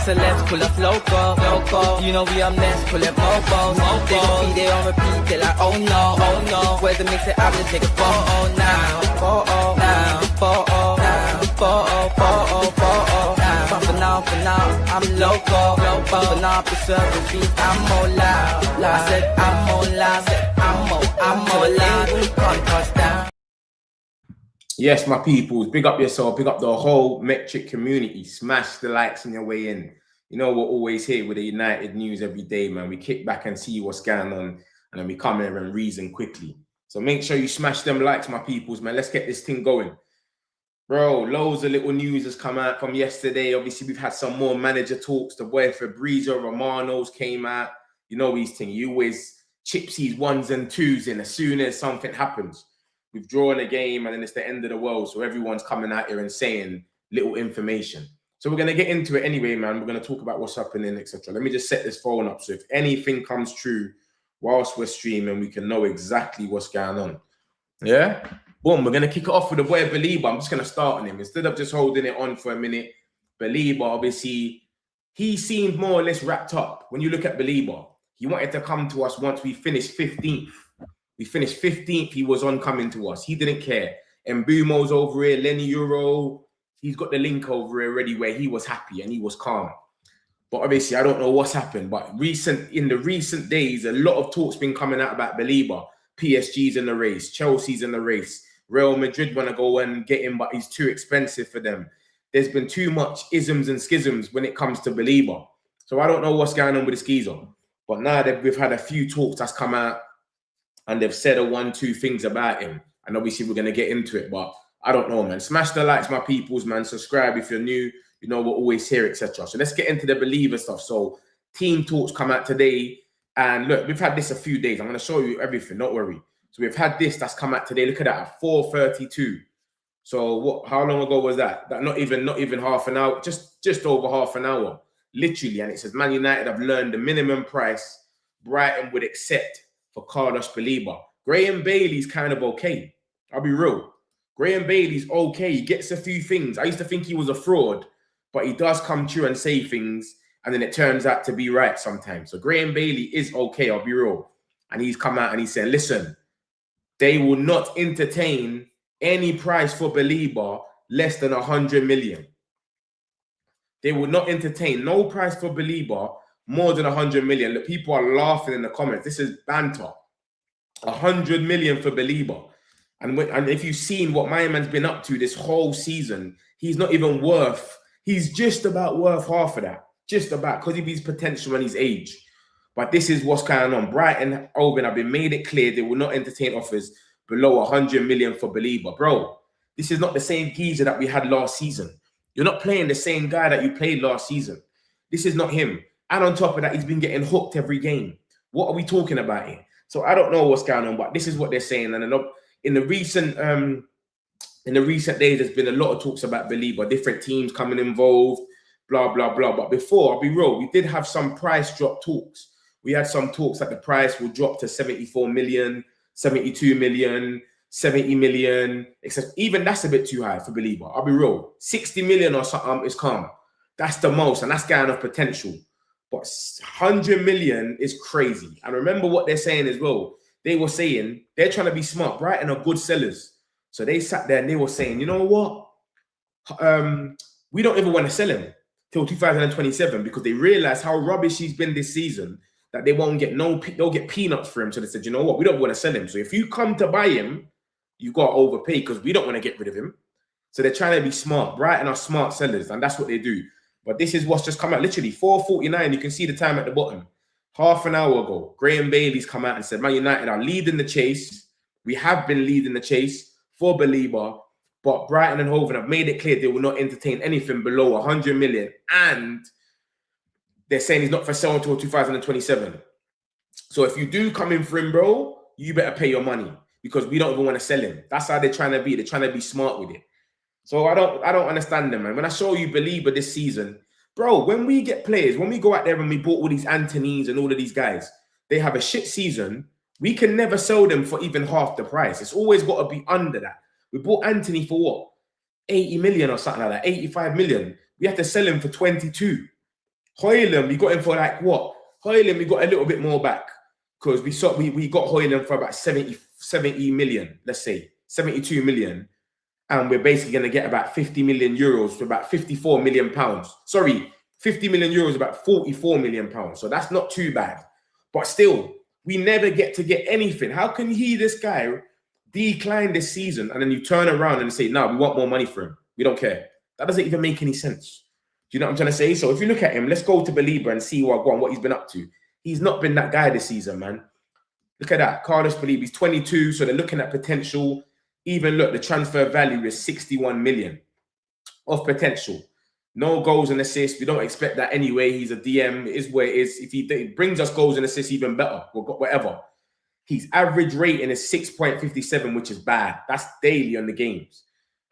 celebs, pull up loco. You know we up next, pull up mobos. They gon' be there on repeat, they like, oh no. Where's the mix it up, let's take a photo now. But for now, I'm loco. But for now, for serving beat, I'm more loud. I said I'm more loud, I'm more loud. Can't touch down. Yes, my peoples, big up yourself, big up the whole Metric community. Smash the likes on your way in. You know, we're always here with the United news every day, man. We kick back and see what's going on, and then we come here and reason quickly. So make sure you smash them likes, my peoples, man. Let's get this thing going. Bro, loads of little news has come out from yesterday. Obviously, we've had some more manager talks. The boy Fabrizio Romano's came out. You know these things. You always chips these ones and twos in as soon as something happens. We've drawn a game and then it's the end of the world. So everyone's coming out here and saying little information. So we're going to get into it anyway, man. We're going to talk about what's happening, etc. Let me just set this phone up. So if anything comes true whilst we're streaming, we can know exactly what's going on. Yeah? Boom. We're going to kick it off with the boy Baleba. I'm just going to start on him. Instead of just holding it on for a minute, Baleba, obviously, he seemed more or less wrapped up. When you look at Baleba, he wanted to come to us once we finished 15th. We finished 15th. He was on coming to us. He didn't care. Mbumo's over here. Lenny Euro. He's got the link over here already where he was happy and he was calm. But obviously, I don't know what's happened. But in the recent days, a lot of talk's been coming out about Baleba. PSG's in the race. Chelsea's in the race. Real Madrid want to go and get him, but he's too expensive for them. There's been too much isms and schisms when it comes to Baleba. So I don't know what's going on with the skeezer. But now that we've had a few talks that's come out, and they've said a 1-2 things about him. And obviously, we're going to get into it. But I don't know, man. Smash the likes, my peoples, man. Subscribe if you're new. You know, we're always here, etc. So let's get into the believer stuff. So team talks come out today. And look, we've had this a few days. I'm going to show you everything. Don't worry. So we've had this that's come out today. Look at that, at 4:32. So what? How long ago was that? That not even half an hour. Just over half an hour. Literally. And it says, Man United have learned the minimum price Brighton would accept for Carlos Baleba. Graham Bailey's kind of okay. I'll be real. Graham Bailey's okay. He gets a few things. I used to think he was a fraud, but he does come true and say things, and then it turns out to be right sometimes. So Graham Bailey is okay, I'll be real. And he's come out and he said, listen, they will not entertain any price for Baleba less than 100 million. They will not entertain no price for Baleba more than 100 million. Look, people are laughing in the comments. This is banter. 100 million for Baleba. And if you've seen what my man's been up to this whole season, he's not even worth, he's just about worth half of that. Just about, because of his potential and his age. But this is what's going on. Brighton, Owen, have been made it clear they will not entertain offers below 100 million for Baleba. Bro, this is not the same geezer that we had last season. You're not playing the same guy that you played last season. This is not him. And on top of that, he's been getting hooked every game. What are we talking about here? So I don't know what's going on, but this is what they're saying. And in the recent days, there's been a lot of talks about Baleba, different teams coming involved, blah, blah, blah. But before, I'll be real, we did have some price drop talks. We had some talks that the price will drop to 74 million, 72 million, 70 million, except even that's a bit too high for Baleba. I'll be real. 60 million or something is calm. That's the most, and that's kind of potential. But 100 million is crazy. And remember what they're saying as well. They were saying they're trying to be smart. Brighton are good sellers. So they sat there and they were saying, you know what? We don't even want to sell him till 2027 because they realize how rubbish he's been this season that they won't get they'll get peanuts for him. So they said, you know what? We don't want to sell him. So if you come to buy him, you've got to overpay because we don't want to get rid of him. So they're trying to be smart. Brighton are smart sellers, and that's what they do. But this is what's just come out. Literally 4:49. You can see the time at the bottom. Half an hour ago, Graham Bailey's come out and said, Man United are leading the chase. We have been leading the chase for Baleba, but Brighton and Hove have made it clear they will not entertain anything below 100 million. And they're saying he's not for sale until 2027. So if you do come in for him, bro, you better pay your money because we don't even want to sell him. That's how they're trying to be. They're trying to be smart with it. So I don't understand them, man. When I show you Baleba this season, bro, when we get players, when we go out there and we bought all these Antonys and all of these guys, they have a shit season. We can never sell them for even half the price. It's always got to be under that. We bought Antony for what? 80 million or something like that, 85 million. We have to sell him for 22. Hoyland, we got him for like what? Hoyland, we got a little bit more back because we got Hoyland for about 70 million, let's say 72 million. And we're basically going to get about 50 million euros for about 54 million pounds. Sorry, 50 million euros, about 44 million pounds. So that's not too bad. But still, we never get to get anything. How can this guy, decline this season and then you turn around and say, no, we want more money for him. We don't care. That doesn't even make any sense. Do you know what I'm trying to say? So if you look at him, let's go to Baleba and see what he's been up to. He's not been that guy this season, man. Look at that. Carlos Baleba, he's 22, so they're looking at potential. Even look, the transfer value is 61 million of potential. No goals and assists. We don't expect that anyway. He's a DM. It is where it is. If he brings us goals and assists, even better. Whatever. His average rating is 6.57, which is bad. That's daily on the games.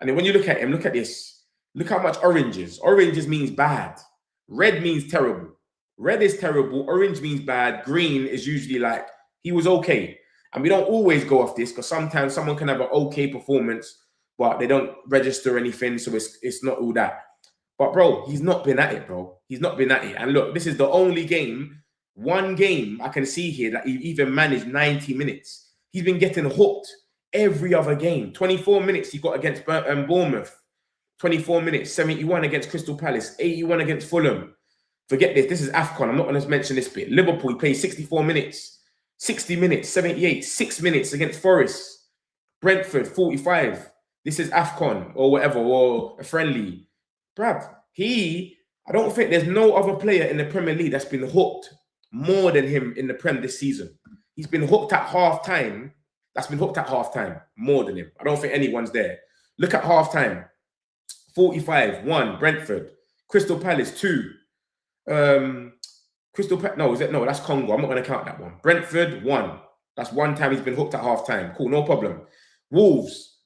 And then when you look at him, look at this. Look how much oranges. Oranges means bad. Red means terrible. Red is terrible. Orange means bad. Green is usually like, he was okay. And we don't always go off this because sometimes someone can have an okay performance, but they don't register anything. So it's not all that. But bro, he's not been at it, bro. He's not been at it. And look, this is the only game, one game I can see here that he even managed 90 minutes. He's been getting hooked every other game. 24 minutes he got against Bournemouth. 24 minutes, 71 against Crystal Palace, 81 against Fulham. Forget this. This is AFCON. I'm not going to mention this bit. Liverpool, he played 64 minutes. 60 minutes, 78, 6 minutes against Forest. Brentford, 45. This is AFCON or whatever, or a friendly. Bruv, I don't think there's no other player in the Premier League that's been hooked more than him in the Prem this season. He's been hooked at half-time. That's been hooked at half-time more than him. I don't think anyone's there. Look at half-time. 45, 1, Brentford. Crystal Palace, 2. No, that's Congo. I'm not going to count that one. Brentford, 1. That's one time he's been hooked at half-time. Cool, no problem. Wolves,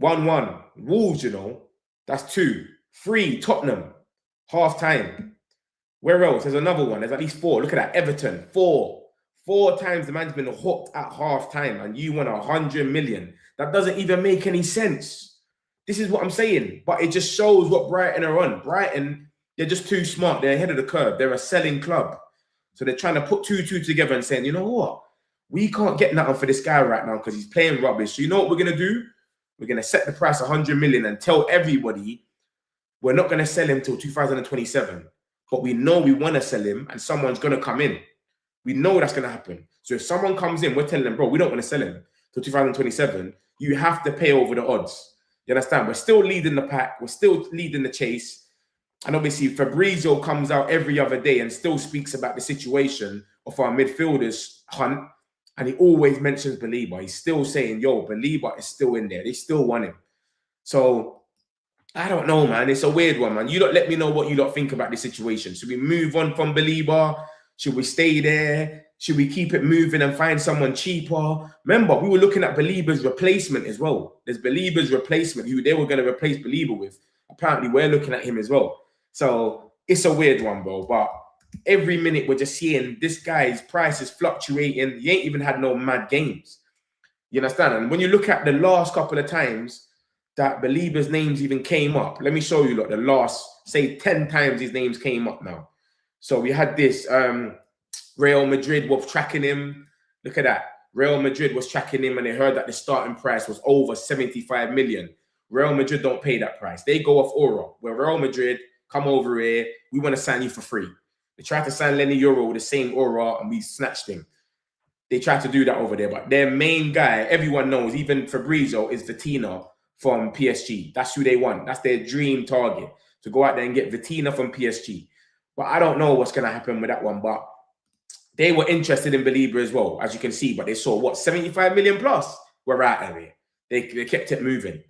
1-1. Wolves, you know, that's 2. 3, Tottenham, half-time. Where else? There's another one. There's at least 4. Look at that. Everton, 4. 4 times the man's been hooked at half-time and you won 100 million. That doesn't even make any sense. This is what I'm saying. But it just shows what Brighton are on. Brighton, they're just too smart. They're ahead of the curve. They're a selling club. So they're trying to put 2-2 together and saying, you know what? We can't get nothing for this guy right now because he's playing rubbish. So you know what we're going to do? We're going to set the price 100 million and tell everybody we're not going to sell him till 2027. But we know we want to sell him and someone's going to come in. We know that's going to happen. So if someone comes in, we're telling them, bro, we don't want to sell him till 2027. You have to pay over the odds. You understand? We're still leading the pack. We're still leading the chase. And obviously, Fabrizio comes out every other day and still speaks about the situation of our midfielders hunt. And he always mentions Baleba. He's still saying, yo, Baleba is still in there. They still want him. So, I don't know, man. It's a weird one, man. You lot let me know what you lot think about this situation. Should we move on from Baleba? Should we stay there? Should we keep it moving and find someone cheaper? Remember, we were looking at Baleba's replacement as well. There's Baleba's replacement, who they were going to replace Baleba with. Apparently, we're looking at him as well. So it's a weird one, bro. But every minute we're just seeing this guy's price is fluctuating. He ain't even had no mad games. You understand? And when you look at the last couple of times that Baleba's names even came up, let me show you, look, the last, say 10 times his names came up now. So we had this, Real Madrid was tracking him. Look at that. Real Madrid was tracking him and they heard that the starting price was over 75 million. Real Madrid don't pay that price. They go off aura. Where Real Madrid, come over here, we want to sign you for free. They tried to sign Lenny Euro with the same aura and we snatched him. They tried to do that over there. But their main guy, everyone knows, even Fabrizio, is Vitina from PSG. That's who they want. That's their dream target, to go out there and get Vitina from PSG. But I don't know what's going to happen with that one. But they were interested in Baleba as well, as you can see. But they saw, what, 75 million plus? We're out of it. They kept it moving.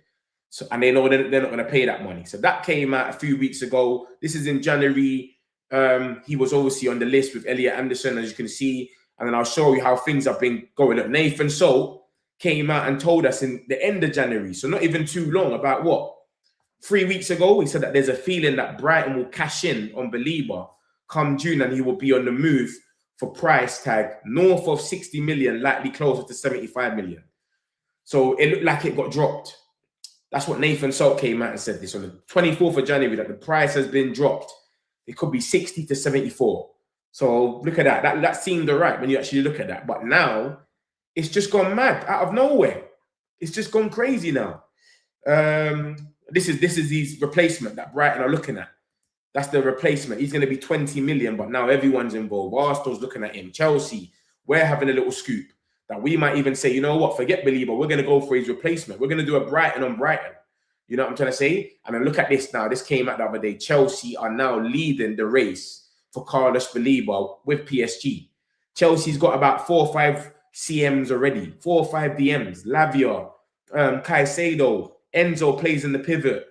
So, and they know they're not going to pay that money. So that came out a few weeks ago. This is in January. He was obviously on the list with Elliot Anderson, as you can see. And then I'll show you how things have been going. Look, Nathan Salt came out and told us in the end of January, so not even too long, about what? 3 weeks ago, he said that there's a feeling that Brighton will cash in on Baleba come June and he will be on the move for price tag north of 60 million, likely closer to 75 million. So it looked like it got dropped. That's what Nathan Salt came out and said this on the 24th of January, that the price has been dropped. it could be 60 to 74. So look at that. That seemed all right when you actually look at that. But now it's just gone mad out of nowhere. It's just gone crazy now. This is his replacement that Brighton are looking at. That's the replacement. He's going to be 20 million, but now everyone's involved. Arsenal's looking at him. Chelsea, we're having a little scoop that we might even say, you know what, forget Baleba. We're going to go for his replacement. We're going to do a Brighton on Brighton. You know what I'm trying to say? And then look at this now. This came out the other day. Chelsea are now leading the race for Carlos Baleba with PSG. Chelsea's got about 4 or 5 CMs already. 4 or 5 DMs. Lavia, Caicedo, Enzo plays in the pivot.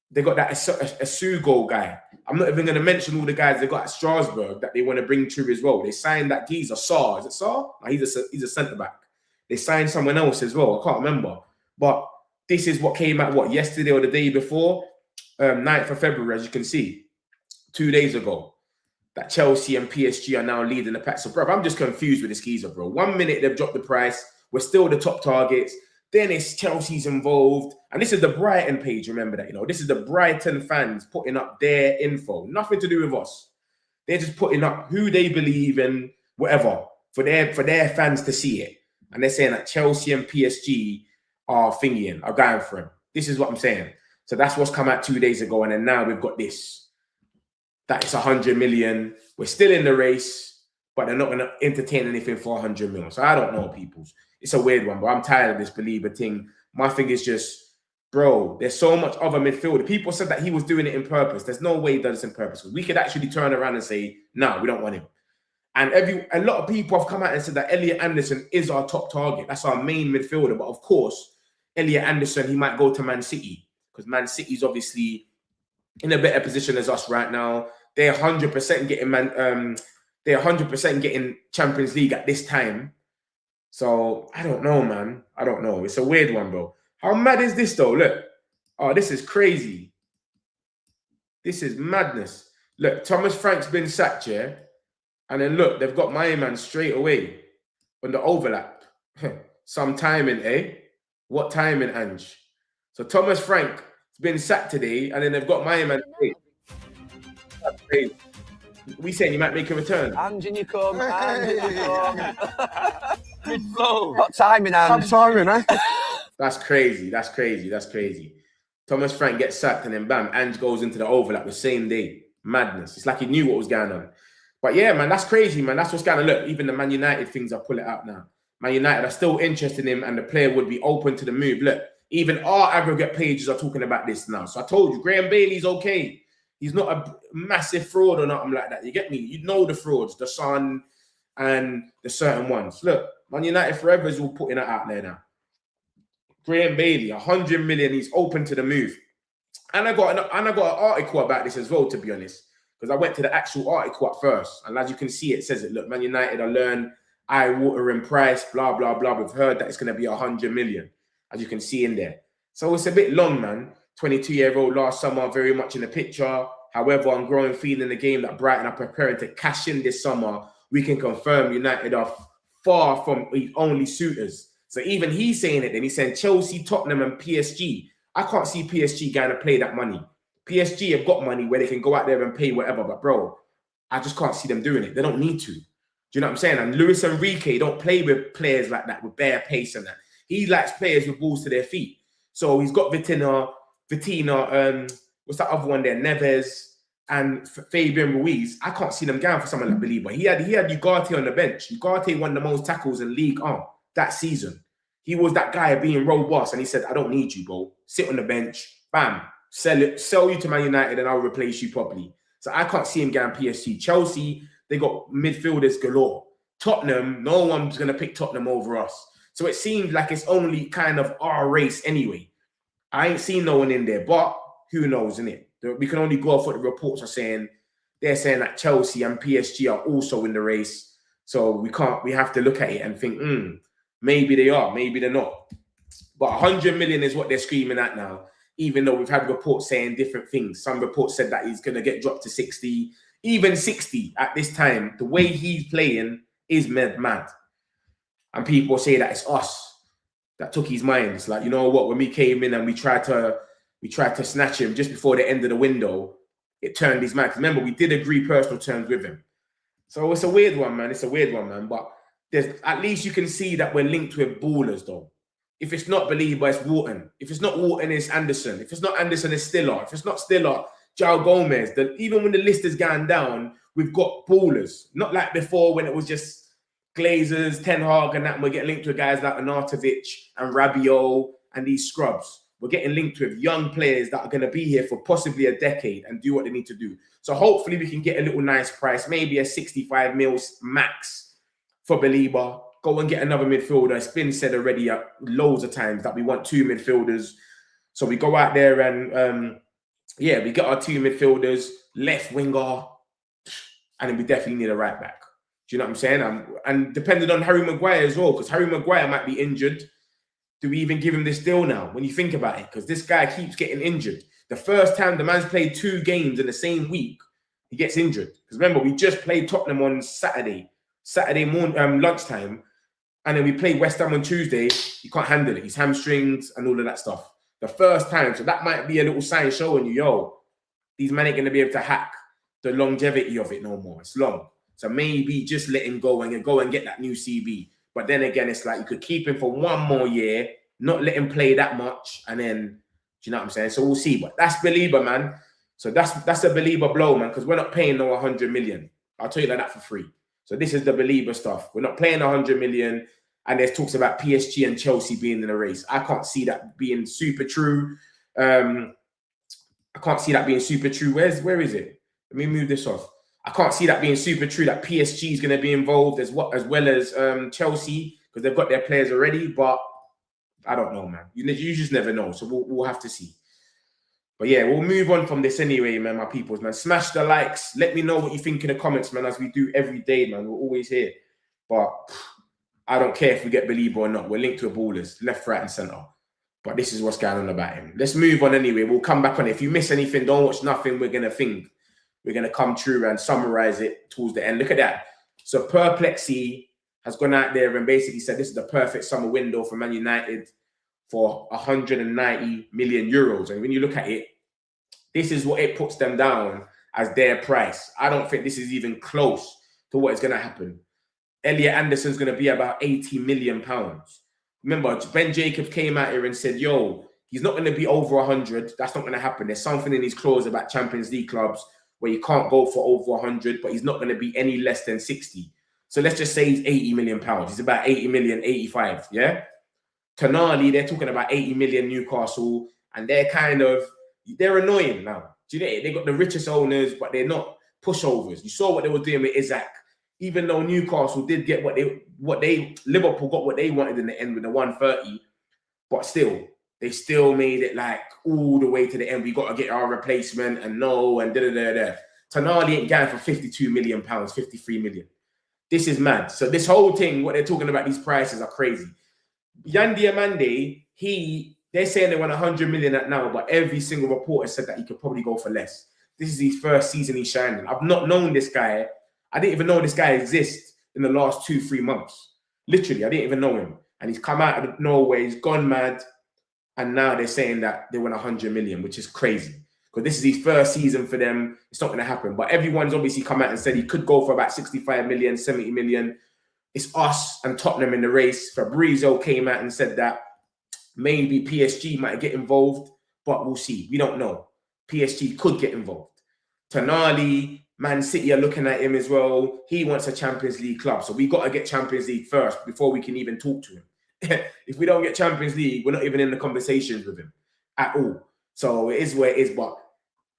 They got that Asugo guy. I'm not even going to mention all the guys they got at Strasbourg that they want to bring through as well. They signed that geezer, Sarr. Is it Sarr? No, he's a centre-back. They signed someone else as well. I can't remember. But this is what came out, yesterday or the day before? 9th of February, as you can see. 2 days ago. That Chelsea and PSG are now leading the pack. So, bro, I'm just confused with this geezer, bro. 1 minute they've dropped the price. We're still the top targets. Then it's Chelsea's involved. And this is the Brighton page, remember that, you know. This is the Brighton fans putting up their info. Nothing to do with us. They're just putting up who they believe in, whatever, for their fans to see it. And they're saying that Chelsea and PSG are going for him. This is what I'm saying. So that's what's come out 2 days ago. And then now we've got this. That it's 100 million. We're still in the race, but they're not going to entertain anything for 100 million. So I don't know, peoples. It's a weird one, but I'm tired of this Baleba thing. My thing is just, bro, there's so much other midfielder. People said that he was doing it in purpose. There's no way he does it in purpose. We could actually turn around and say, no, we don't want him. And a lot of people have come out and said that Elliot Anderson is our top target. That's our main midfielder. But of course, Elliot Anderson, he might go to Man City because Man City's obviously in a better position as us right now. They're 100% getting Champions League at this time. So I don't know, man. I don't know. It's a weird one, bro. How mad is this though? Look. Oh, this is crazy. This is madness. Look, Thomas Frank's been sacked, yeah? And then look, they've got my man straight away on the overlap. Some timing, eh? What timing, Ange? So Thomas Frank's been sacked today, and then they've got my man today. That's crazy. We saying you might make a return. Ange, you come. Ange, you come. Good flow. What timing, Ange? Some timing, eh? That's crazy. That's crazy. That's crazy. Thomas Frank gets sacked, and then bam, Ange goes into the overlap the same day. Madness. It's like he knew what was going on. But yeah, man, that's crazy, man. That's what's going to look. Even the Man United things, I'll pull it out now. Man United are still interested in him, and the player would be open to the move. Look, even our aggregate pages are talking about this now. So I told you, Graham Bailey's okay. He's not a massive fraud or nothing like that. You get me? You know the frauds, the Son and the certain ones. Look, Man United forever is all putting it out there now. Graham Bailey, 100 million, he's open to the move. And I got an article about this as well, to be honest, because I went to the actual article at first. And as you can see, it says it. Look, Man United are learn eye-watering price, blah, blah, blah. We've heard that it's going to be 100 million, as you can see in there. So it's a bit long, man. 22-year-old last summer, very much in the picture. However, I'm growing feeling the game that Brighton are preparing to cash in this summer. We can confirm United are far from only suitors. So even he's saying it, then he's saying Chelsea, Tottenham, and PSG. I can't see PSG going to play that money. PSG have got money where they can go out there and pay whatever, but bro, I just can't see them doing it. They don't need to. Do you know what I'm saying? And Luis Enrique don't play with players like that, with bare pace and that. He likes players with balls to their feet. So he's got Vitina, what's that other one there? Neves and Fabian Ruiz. I can't see them going for someone like Baleba. He had Ugarte on the bench. Ugarte won the most tackles in League 1 that season. He was that guy being robust, and he said, I don't need you, bro. Sit on the bench, bam, sell you to Man United, and I'll replace you properly. So I can't see him going PSG. Chelsea, they got midfielders galore. Tottenham, no one's going to pick Tottenham over us. So it seems like it's only kind of our race anyway. I ain't seen no one in there, but who knows, innit? We can only go off what the reports are saying. They're saying that Chelsea and PSG are also in the race. So we have to look at it and think, maybe they are, maybe they're not. But 100 million is what they're screaming at now, even though we've had reports saying different things. Some reports said that he's going to get dropped to 60, even 60 at this time. The way he's playing is mad. And people say that it's us that took his mind. It's like, you know what, when we came in and we tried to snatch him just before the end of the window, it turned his mind. Remember, we did agree personal terms with him. So it's a weird one, man. It's a weird one, man. But there's at least you can see that we're linked with ballers, though. If it's not Baleba, it's Wharton. If it's not Wharton, it's Anderson. If it's not Anderson, it's Stiller. If it's not Stiller, João Gomez. Even when the list is going down, we've got ballers. Not like before when it was just Glazers, Ten Hag, and that. And we're getting linked with guys like Arnautovic and Rabiot and these scrubs. We're getting linked with young players that are going to be here for possibly a decade and do what they need to do. So hopefully we can get a little nice price, maybe a 65 mils max for Baleba. Go and get another midfielder. It's been said already loads of times that we want 2 midfielders. So we go out there and, yeah, we get our 2 midfielders, left winger, and then we definitely need a right back. Do you know what I'm saying? And depending on Harry Maguire as well, because Harry Maguire might be injured. Do we even give him this deal now when you think about it? Because this guy keeps getting injured. The first time the man's played 2 games in the same week, he gets injured. Because remember, we just played Tottenham on Saturday morning, lunchtime, and then we played West Ham on Tuesday. He can't handle it. He's hamstrings and all of that stuff. The first time, so that might be a little sign showing you, yo, these men ain't going to be able to hack the longevity of it no more. It's long. So maybe just let him go and get that new CB. But then again, it's like you could keep him for 1 more year, not let him play that much, and then, do you know what I'm saying? So we'll see. But that's Baleba, man. So that's a Baleba blow, man, because we're not paying no 100 million. I'll tell you like that for free. So this is the Baleba stuff. We're not paying 100 million, and there's talks about PSG and Chelsea being in the race. I can't see that being super true. I can't see that being super true. Where is it? Let me move this off. I can't see that being super true that PSG is going to be involved as well as Chelsea, because they've got their players already. But I don't know, man. You just never know. So we'll have to see. But yeah, we'll move on from this anyway, man, my peoples, man. Smash the likes. Let me know what you think in the comments, man, as we do every day, man. We're always here. But I don't care if we get Baleba or not. We're linked to ballers, left, right, and centre. But this is what's going on about him. Let's move on anyway. We'll come back on it. If you miss anything, don't watch nothing. We're going to come through and summarize it towards the end. Look at that. So Perplexy has gone out there and basically said this is the perfect summer window for Man United for 190 million euros. And when you look at it, this is what it puts them down as their price. I don't think this is even close to what is going to happen. Elliot Anderson's going to be about 80 million pounds. Remember, Ben Jacobs came out here and said, yo, he's not going to be over 100. That's not going to happen. There's something in his clause about Champions League clubs where you can't go for over 100, but he's not going to be any less than 60. So let's just say he's 80 million pounds. He's about 80 million, 85, yeah? Tonali, they're talking about 80 million Newcastle, and they're annoying now. Do you know? They got the richest owners, but they're not pushovers. You saw what they were doing with Isaac. Even though Newcastle did get Liverpool got what they wanted in the end with the 130, but still, they still made it like all the way to the end. We got to get our replacement and da-da-da-da. Tonali ain't going for 52 million pounds, 53 million. This is mad. So this whole thing, what they're talking about, these prices are crazy. Yan Diamande, they're saying they want 100 million at now, but every single reporter said that he could probably go for less. This is his first season he's shining. I've not known this guy. I didn't even know this guy exists in the last 2-3 months. Literally, I didn't even know him. And he's come out of nowhere, he's gone mad. And now they're saying that they want 100 million, which is crazy. Because this is his first season for them. It's not going to happen. But everyone's obviously come out and said he could go for about 65 million, 70 million. It's us and Tottenham in the race. Fabrizio came out and said that maybe PSG might get involved, but we'll see. We don't know. PSG could get involved. Tonali, Man City are looking at him as well. He wants a Champions League club. So we got to get Champions League first before we can even talk to him. If we don't get Champions League, we're not even in the conversations with him at all. So it is where it is. But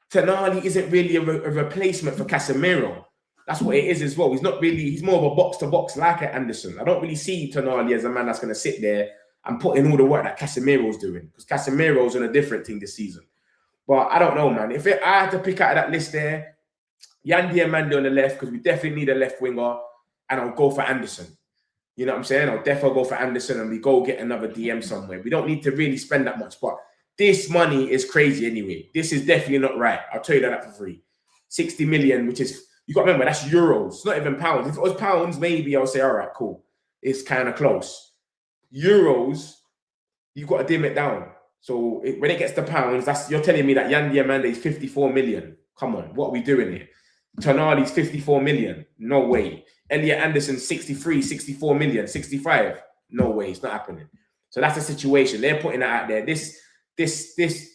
Tonali isn't really a replacement for Casemiro. That's what it is as well. He's more of a box-to-box like at Anderson. I don't really see Tonali as a man that's going to sit there and put in all the work that Casemiro's doing, because Casemiro's on a different thing this season. But I don't know, man. I had to pick out of that list there, Yan Diamande on the left, because we definitely need a left winger, and I'll go for Anderson. You know what I'm saying? I'll definitely go for Anderson and we go get another DM somewhere. We don't need to really spend that much, but this money is crazy anyway. This is definitely not right. I'll tell you that for free. 60 million, which is, you got to remember, that's euros, not even pounds. If it was pounds, maybe I'll say, all right, cool. It's kind of close. Euros, you've got to dim it down. So when it gets to pounds, you're telling me that Yan Diamande is 54 million. Come on, what are we doing here? Tonali's 54 million. No way. Elliot Anderson, 63, 64 million, 65. No way, it's not happening. So that's the situation. They're putting that out there. This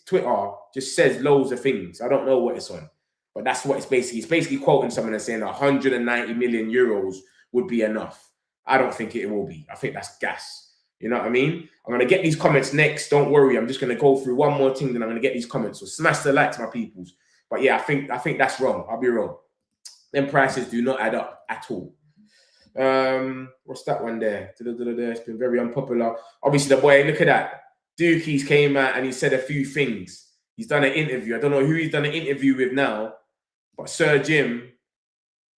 Twitter just says loads of things. I don't know what it's on. But that's what it's basically. It's basically quoting someone and saying 190 million euros would be enough. I don't think it will be. I think that's gas. You know what I mean? I'm going to get these comments next. Don't worry. I'm just going to go through one more thing, then I'm going to get these comments. So smash the likes, my peoples. But yeah, I think that's wrong. I'll be wrong. Them prices do not add up at all. What's that one there? It's been very unpopular. Obviously, the boy, look at that. Dyche came out and he said a few things. He's done an interview. I don't know who he's done an interview with now. But Sir Jim,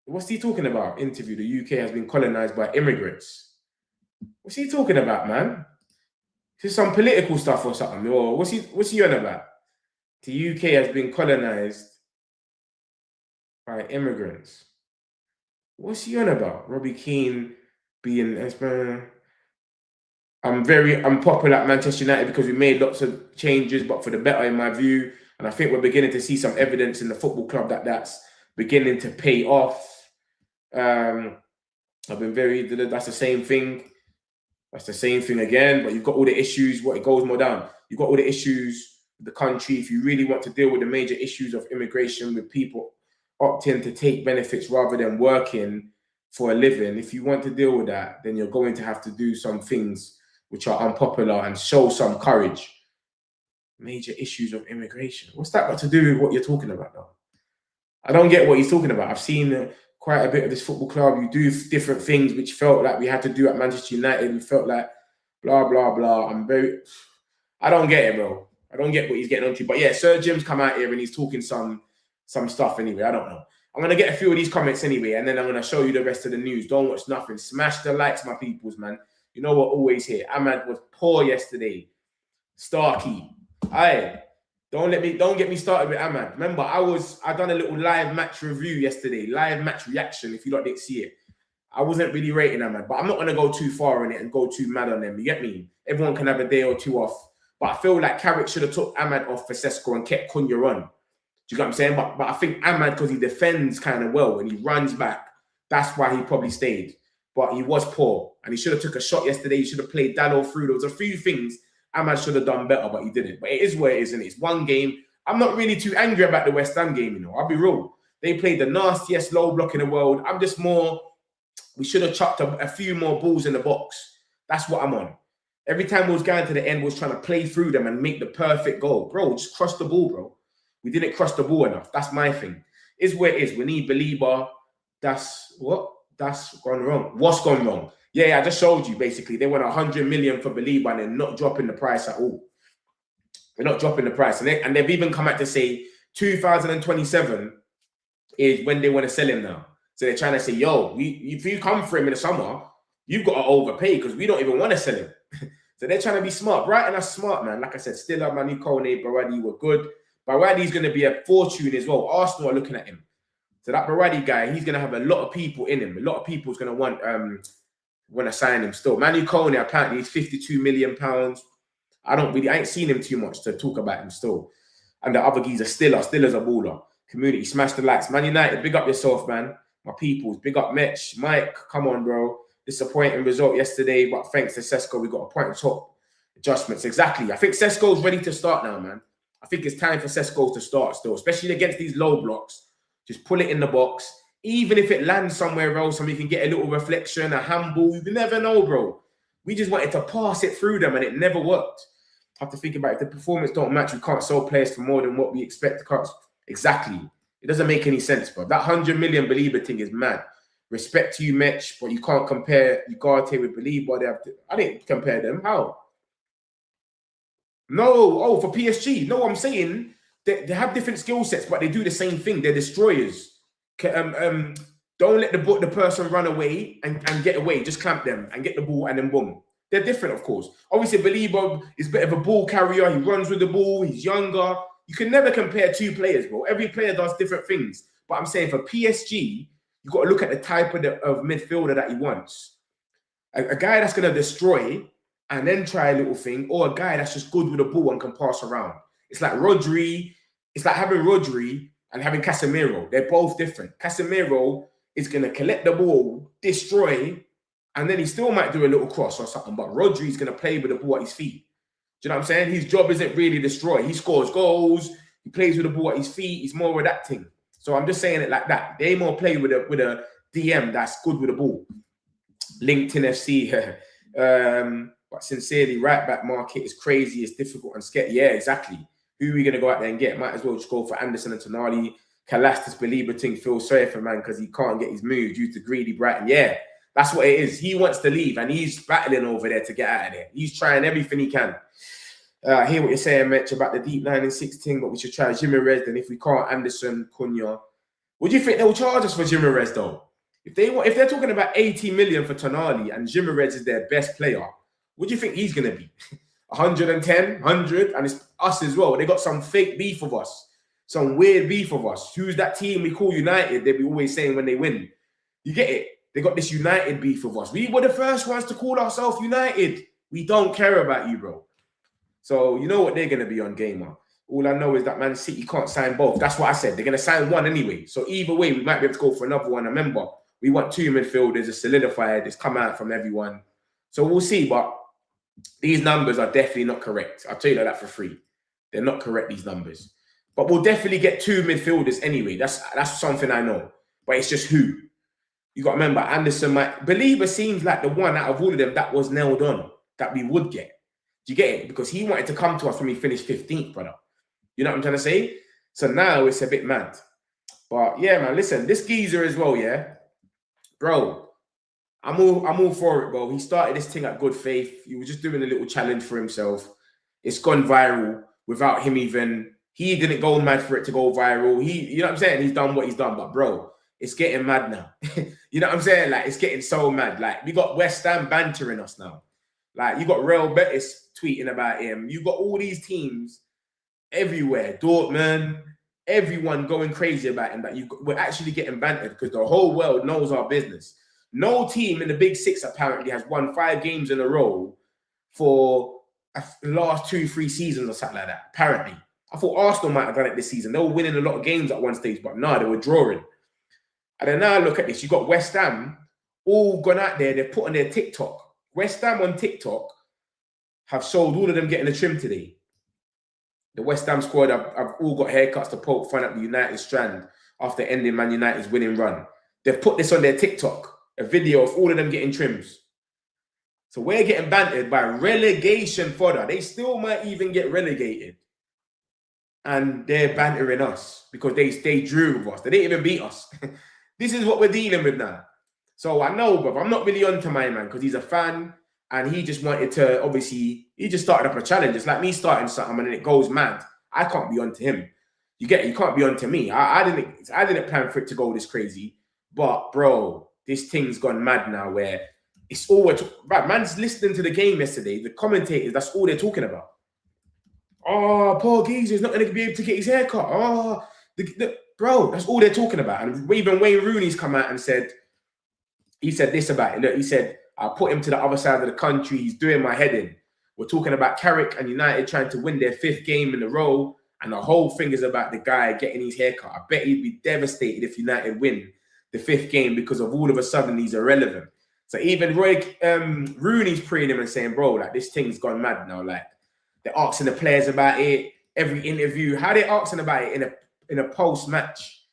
what's he talking about? Interview, the UK has been colonized by immigrants. What's he talking about, man? Is this some political stuff or something? Or what's he on about? The UK has been colonized by immigrants. What's he on about? Robbie Keane being... I'm very unpopular at Manchester United because we made lots of changes, but for the better in my view. And I think we're beginning to see some evidence in the football club that that's beginning to pay off. I've been that's the same thing. That's the same thing again, but you've got all the issues. It goes more down. You've got all the issues with the country. If you really want to deal with the major issues of immigration, with people opting to take benefits rather than working for a living, if you want to deal with that, then you're going to have to do some things which are unpopular and show some courage. Major issues of immigration. What's that got to do with what you're talking about, though? I don't get what he's talking about. I've seen quite a bit of this football club. You do different things which felt like we had to do at Manchester United. We felt like blah, blah, blah. I don't get it, bro. I don't get what he's getting onto. But yeah, Sir Jim's come out here and he's talking some stuff anyway. I don't know. I'm going to get a few of these comments anyway, and then I'm going to show you the rest of the news. Don't watch nothing. Smash the likes, my peoples, man. You know what? Always here. Ahmad was poor yesterday. Starkey. Aye. Don't get me started with Ahmad. Remember, I done a little live match review yesterday, live match reaction, if you lot didn't see it. I wasn't really rating Ahmad, but I'm not going to go too far in it and go too mad on them. You get me? Everyone can have a day or two off. But I feel like Carrick should have took Ahmad off for Sesko and kept Cunha on. Do you get what I'm saying? But I think Ahmad, because he defends kind of well and he runs back, that's why he probably stayed. But he was poor. And he should have took a shot yesterday. He should have played Dallo through. There was a few things Ahmad should have done better, but he didn't. But it is what it is, and it's one game. I'm not really too angry about the West Ham game, you know. I'll be real. They played the nastiest low block in the world. I'm just more, we should have chucked a few more balls in the box. That's what I'm on. Every time we was going to the end, we was trying to play through them and make the perfect goal. Bro, just cross the ball, bro. We didn't cross the ball enough. That's my thing. Is where it is. We need Baleba. That's gone wrong. What's gone wrong? Yeah, I just showed you, basically. They want 100 million for Baleba and they're not dropping the price at all. They're not dropping the price. And they've even come out to say 2027 is when they want to sell him now. So they're trying to say, yo, if you come for him in the summer, you've got to overpay because we don't even want to sell him. So they're trying to be smart. Right, and that's smart, man. Like I said, Stiller, Manu Kone, Baradi were good. Baradi's going to be a fortune as well. Arsenal are looking at him. So that Baradi guy, he's going to have a lot of people in him. A lot of people's going to want to sign him still. Manu Kone, apparently, he's £52 million. I ain't seen him too much to talk about him still. And the other geezer, Stiller's a baller. Community, smash the likes. Man United, big up yourself, man. My peoples, big up Mitch. Mike, come on, bro. Disappointing result yesterday, but thanks to Sesko, we got a point top. Adjustments, exactly. I think Sesko's ready to start now, man. I think it's time for Sesko to start still, especially against these low blocks. Just pull it in the box. Even if it lands somewhere else and we can get a little reflection, a handball, you never know, bro. We just wanted to pass it through them and it never worked. I have to think about it. If the performance don't match, we can't sell players for more than what we expect to cost. Exactly. It doesn't make any sense, bro. That 100 million Baleba thing is mad. Respect to you, Mitch, but you can't compare Ugarte with Baleba. I didn't compare them. How? No, for PSG. No, I'm saying they have different skill sets, but they do the same thing. They're destroyers. Don't let the person run away and get away. Just clamp them and get the ball and then boom. They're different, of course. Obviously, Baleba is a bit of a ball carrier. He runs with the ball. He's younger. You can never compare two players, bro. Every player does different things. But I'm saying for PSG, you've got to look at the type of midfielder that he wants. A guy that's going to destroy and then try a little thing, or a guy that's just good with the ball and can pass around. It's like Rodri. It's like having Rodri and having Casemiro. They're both different. Casemiro is going to collect the ball, destroy, and then he still might do a little cross or something. But Rodri's going to play with the ball at his feet. Do you know what I'm saying? His job isn't really destroy. He scores goals. He plays with the ball at his feet. He's more with that thing. So I'm just saying it like that. They more play with a DM that's good with the ball. LinkedIn FC. But sincerely, right back market is crazy. It's difficult and scary. Yeah, exactly. Who are we going to go out there and get? Might as well just go for Anderson and Tonali. Kalastis, Baleba thing, feel sorry for man because he can't get his move due to greedy Brighton. Yeah, that's what it is. He wants to leave and he's battling over there to get out of there. He's trying everything he can. I hear what you're saying, Mitch, about the deep 9 and 16, but we should try Jimenez. Then if we can't, Anderson, Cunha. What do you think they'll charge us for Jimenez though? If they're talking about 80 million for Tonali and Jimenez is their best player, what do you think he's going to be? 110, 100, and it's us as well. They got some fake beef of us, some weird beef of us. Who's that team we call United? They be always saying when they win. You get it? They got this United beef of us. We were the first ones to call ourselves United. We don't care about you, bro. So you know what they're going to be on Gamer. All I know is that Man City can't sign both. That's what I said. They're going to sign one anyway. So either way, we might be able to go for another one. Remember, we want 2 midfielders. It's solidified. It's come out from everyone. So we'll see. But these numbers are definitely not correct. I'll tell you that for free. They're not correct, these numbers. But we'll definitely get 2 midfielders anyway. That's something I know. But it's just who. You got to remember, Anderson Baleba seems like the one out of all of them that was nailed on, that we would get. Do you get it? Because he wanted to come to us when we finished 15th, brother. You know what I'm trying to say? So now it's a bit mad. But yeah, man, listen, this geezer as well, yeah? Bro, I'm all for it, bro. He started this thing at good faith. He was just doing a little challenge for himself. It's gone viral without him even... He didn't go mad for it to go viral. You know what I'm saying? He's done what he's done. But, bro, it's getting mad now. You know what I'm saying? Like, it's getting so mad. Like, we got West Ham bantering us now. Like, you got Real Betis tweeting about him. You got all these teams everywhere. Dortmund, everyone going crazy about him. That we're actually getting bantered because the whole world knows our business. No team in the Big Six apparently has won 5 games in a row for the last 2-3 seasons or something like that, apparently. I thought Arsenal might have done it this season. They were winning a lot of games at one stage, but no, they were drawing. And then now look at this. You got West Ham all gone out there. They've put on their TikTok. West Ham on TikTok have sold all of them getting a trim today. The West Ham squad have all got haircuts to poke fun at the United strand after ending Man United's winning run. They've put this on their TikTok, a video of all of them getting trims. So we're getting bantered by relegation fodder. They still might even get relegated. And they're bantering us because they drew with us. They didn't even beat us. This is what we're dealing with now. So I know, bro, I'm not really onto my man because he's a fan and he just wanted to, obviously, he just started up a challenge. It's like me starting something and it goes mad. I can't be onto him. You get it? You can't be onto me. I didn't plan for it to go this crazy. But, bro, this thing's gone mad now where it's all man's listening to the game yesterday. The commentators, that's all they're talking about. Oh, Paul Geezer's not going to be able to get his haircut. Oh, bro, that's all they're talking about. And even Wayne Rooney's come out and said, he said this about it. Look, he said, I'll put him to the other side of the country. He's doing my head in. We're talking about Carrick and United trying to win their 5th game in a row. And the whole thing is about the guy getting his haircut. I bet he'd be devastated if United win the 5th game because of all of a sudden he's irrelevant. So even Rooney's praying him and saying, bro, like this thing's gone mad now. Like, they're asking the players about it, every interview. How they asking about it in a post-match?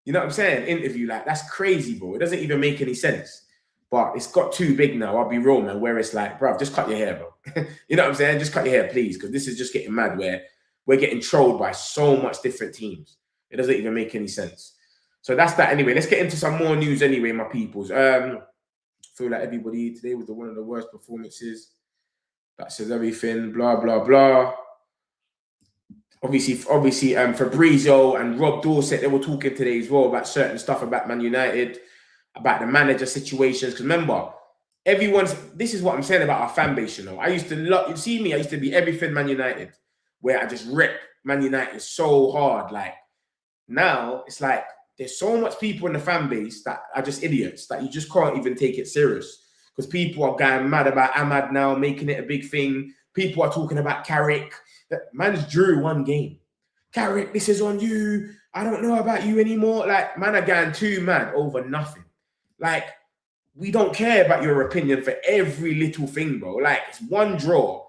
You know what I'm saying? Interview, like, that's crazy, bro. It doesn't even make any sense. But it's got too big now, I'll be real, man, where it's like, bro, just cut your hair, bro. You know what I'm saying? Just cut your hair, please, because this is just getting mad where we're getting trolled by so much different teams. It doesn't even make any sense. So that's that anyway. Let's get into some more news anyway, my peoples. I feel like everybody today was one of the worst performances. That says everything, blah, blah, blah. Obviously, Fabrizio and Rob Dorset, they were talking today as well about certain stuff about Man United, about the manager situations. Because remember, this is what I'm saying about our fan base, you know. I used to love, you see me, I used to be everything Man United, where I just rip Man United so hard. Like, now, it's like, there's so much people in the fan base that are just idiots, that you just can't even take it serious. Because people are going mad about Ahmad now, making it a big thing. People are talking about Carrick. Man's drew 1 game. Carrick, this is on you. I don't know about you anymore. Like, man, are going too mad over nothing. Like, we don't care about your opinion for every little thing, bro. Like, it's one draw,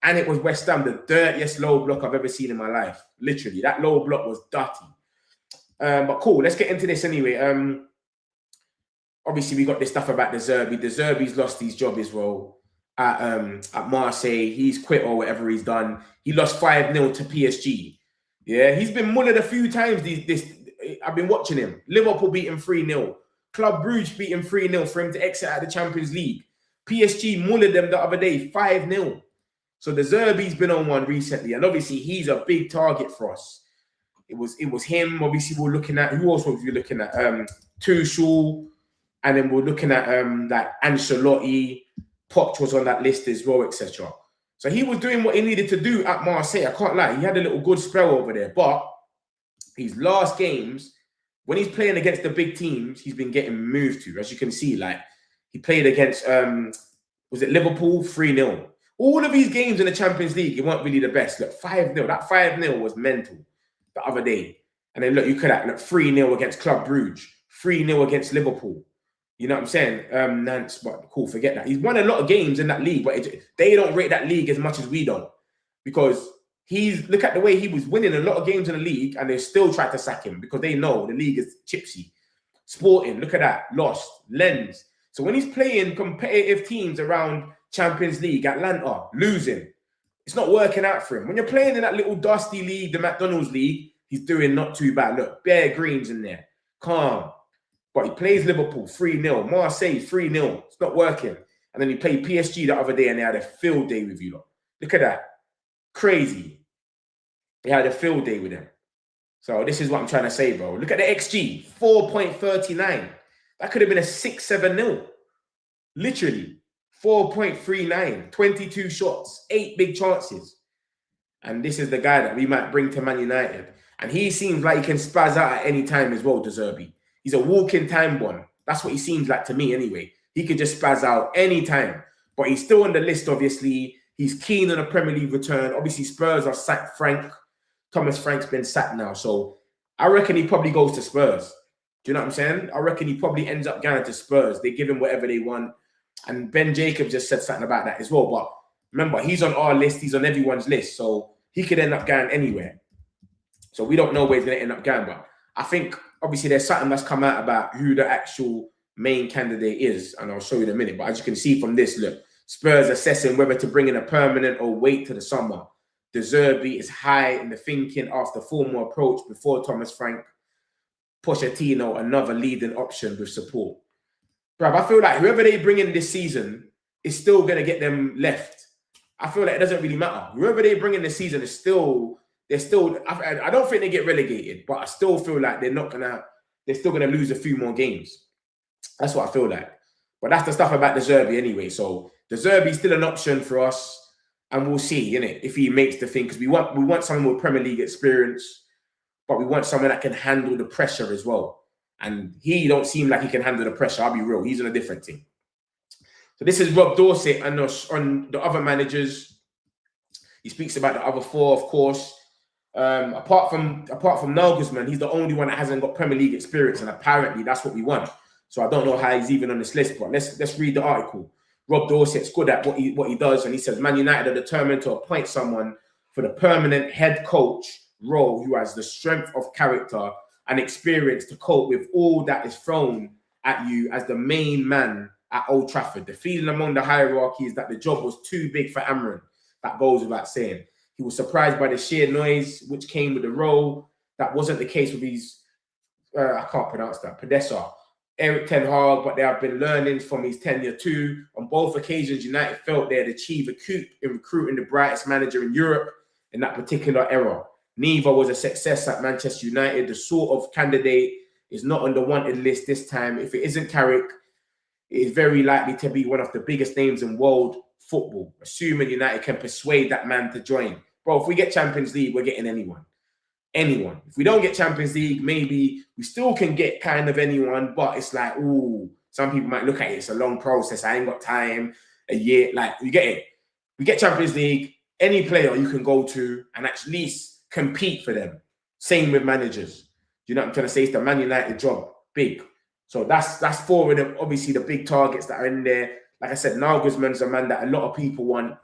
and it was West Ham, the dirtiest low block I've ever seen in my life. Literally, that low block was dirty. But cool, let's get into this anyway. Obviously, we got this stuff about De Zerbi. De Zerbi's lost his job as well at Marseille. He's quit or whatever he's done. He lost 5-0 to PSG. Yeah, he's been mullered a few times. I've been watching him. Liverpool beat him 3-0. Club Brugge beat him 3-0 for him to exit out of the Champions League. PSG mullered them the other day 5-0. So De Zerbi's been on one recently, and obviously he's a big target for us. It was him. Obviously, we're looking at who else were we looking at? Tuchel, and then we're looking at like Ancelotti. Poch was on that list as well, etc. So he was doing what he needed to do at Marseille. I can't lie. He had a little good spell over there. But his last games, when he's playing against the big teams, he's been getting moved to. As you can see, like he played against, was it Liverpool? 3-0. All of these games in the Champions League, it weren't really the best. Look, 5-0. That 5-0 was mental the other day. And then look, you could have look 3-0 against Club Brugge, 3-0 against Liverpool. You know what I'm saying? Nantes, but cool, forget that. He's won a lot of games in that league, but they don't rate that league as much as we don't. Because look at the way he was winning a lot of games in the league, and they still tried to sack him because they know the league is chipsy. Sporting, look at that, lost. Lens. So when he's playing competitive teams around Champions League, Atlanta, losing, it's not working out for him. When you're playing in that little dusty league, the McDonald's league, he's doing not too bad. Look, bare greens in there, calm. But he plays Liverpool 3-0, Marseille 3-0. It's not working. And then he played PSG the other day and they had a field day with you lot. Look at that. Crazy. They had a field day with him. So this is what I'm trying to say, bro. Look at the XG, 4.39. That could have been a 6-7-0. Literally. 4.39, 22 shots, 8 big chances. And this is the guy that we might bring to Man United. And he seems like he can spaz out at any time as well, De Zerbi. He's a walking time bomb. That's what he seems like to me anyway. He could just spaz out anytime. But he's still on the list, obviously. He's keen on a Premier League return. Obviously, Spurs are sacked Frank. Thomas Frank's been sacked now. So I reckon he probably goes to Spurs. Do you know what I'm saying? I reckon he probably ends up going to Spurs. They give him whatever they want. And Ben Jacobs just said something about that as well. But remember, he's on our list. He's on everyone's list. So he could end up going anywhere. So we don't know where he's going to end up going. But I think, obviously, there's something that's come out about who the actual main candidate is. And I'll show you in a minute. But as you can see from this, look, Spurs assessing whether to bring in a permanent or wait to the summer. De Zerbi is high in the thinking after formal approach before Thomas Frank. Pochettino, another leading option with support. Bruv, I feel like whoever they bring in this season is still going to get them left. I feel like it doesn't really matter. Whoever they bring in this season is still, I don't think they get relegated, but I still feel like they're still going to lose a few more games. That's what I feel like. But that's the stuff about De Zerbi anyway. So De Zerbi is still an option for us. And we'll see, innit, if he makes the thing. Because we want someone with Premier League experience, but we want someone that can handle the pressure as well. And he don't seem like he can handle the pressure. I'll be real. He's on a different team. So this is Rob Dorsett and on the other managers. He speaks about the other four, of course. Apart from Nagelsmann, he's the only one that hasn't got Premier League experience, and apparently that's what we want. So I don't know how he's even on this list, but let's read the article. Rob Dorsett's good at what he does, and he says Man United are determined to appoint someone for the permanent head coach role who has the strength of character and experience to cope with all that is thrown at you as the main man at Old Trafford. The feeling among the hierarchy is that the job was too big for Amran. That goes without saying. He was surprised by the sheer noise which came with the role. That wasn't the case with his, I can't pronounce that, Podesa, Eric Ten Hag, but they have been learning from his tenure too. On both occasions, United felt they had achieved a coup in recruiting the brightest manager in Europe in that particular era. Neither was a success at Manchester United. The sort of candidate is not on the wanted list this time. If it isn't Carrick, it is very likely to be one of the biggest names in world football, assuming United can persuade that man to join. Bro, if we get Champions League, we're getting anyone. Anyone. If we don't get Champions League, maybe we still can get kind of anyone, but it's like, ooh, some people might look at it. It's a long process. I ain't got time. A year. Like, you get it. We get Champions League, any player you can go to and at least compete for them. Same with managers. you know what I'm trying to say? It's the Man United job, big. So that's 4 of them. Obviously, the big targets that are in there. Like I said, Nagelsmann's a man that a lot of people want,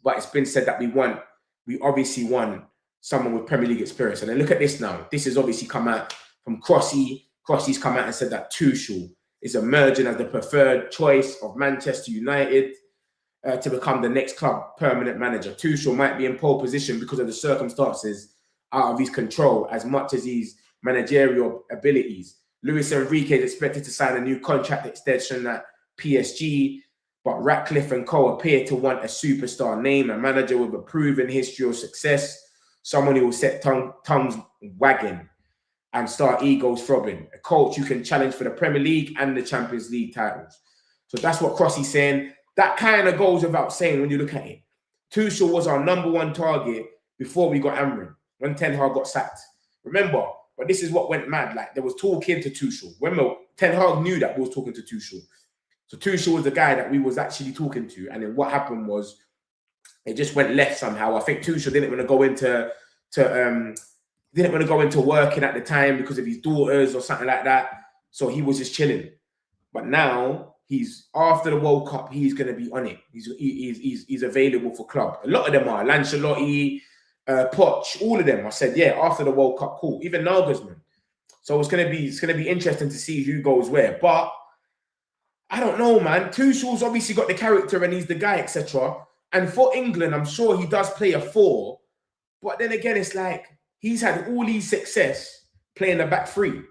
but it's been said that we obviously want someone with Premier League experience. And then look at this now. This has obviously come out from Crossy. Crossy's come out and said that Tuchel is emerging as the preferred choice of Manchester United to become the next club permanent manager. Tuchel might be in pole position because of the circumstances out of his control as much as his managerial abilities. Luis Enrique is expected to sign a new contract extension at PSG, but Ratcliffe and co appear to want a superstar name, a manager with a proven history of success, someone who will set tongues wagging and start egos throbbing, a coach who can challenge for the Premier League and the Champions League titles. So that's what Crossy's saying. That kind of goes without saying when you look at it. Tuchel was our #1 target before we got Amrin, when Ten Hag got sacked. Remember, but this is what went mad. Like, there was talking to Tuchel. Remember, Ten Hag knew that we was talking to Tuchel. So Tuchel was the guy that we was actually talking to. And then what happened was it just went left somehow. I think Tuchel didn't want to go into working at the time because of his daughters or something like that. So he was just chilling. But now he's after the World Cup, he's going to be on it. He's available for club. A lot of them are. Lancelotti, Poch, all of them. I said, yeah, after the World Cup, cool. Even Nagelsmann. So it's gonna be interesting to see who goes where. But I don't know, man. Tuchel's obviously got the character and he's the guy, etc. And for England, I'm sure he does play a 4. But then again, it's like he's had all these success playing the back 3. Do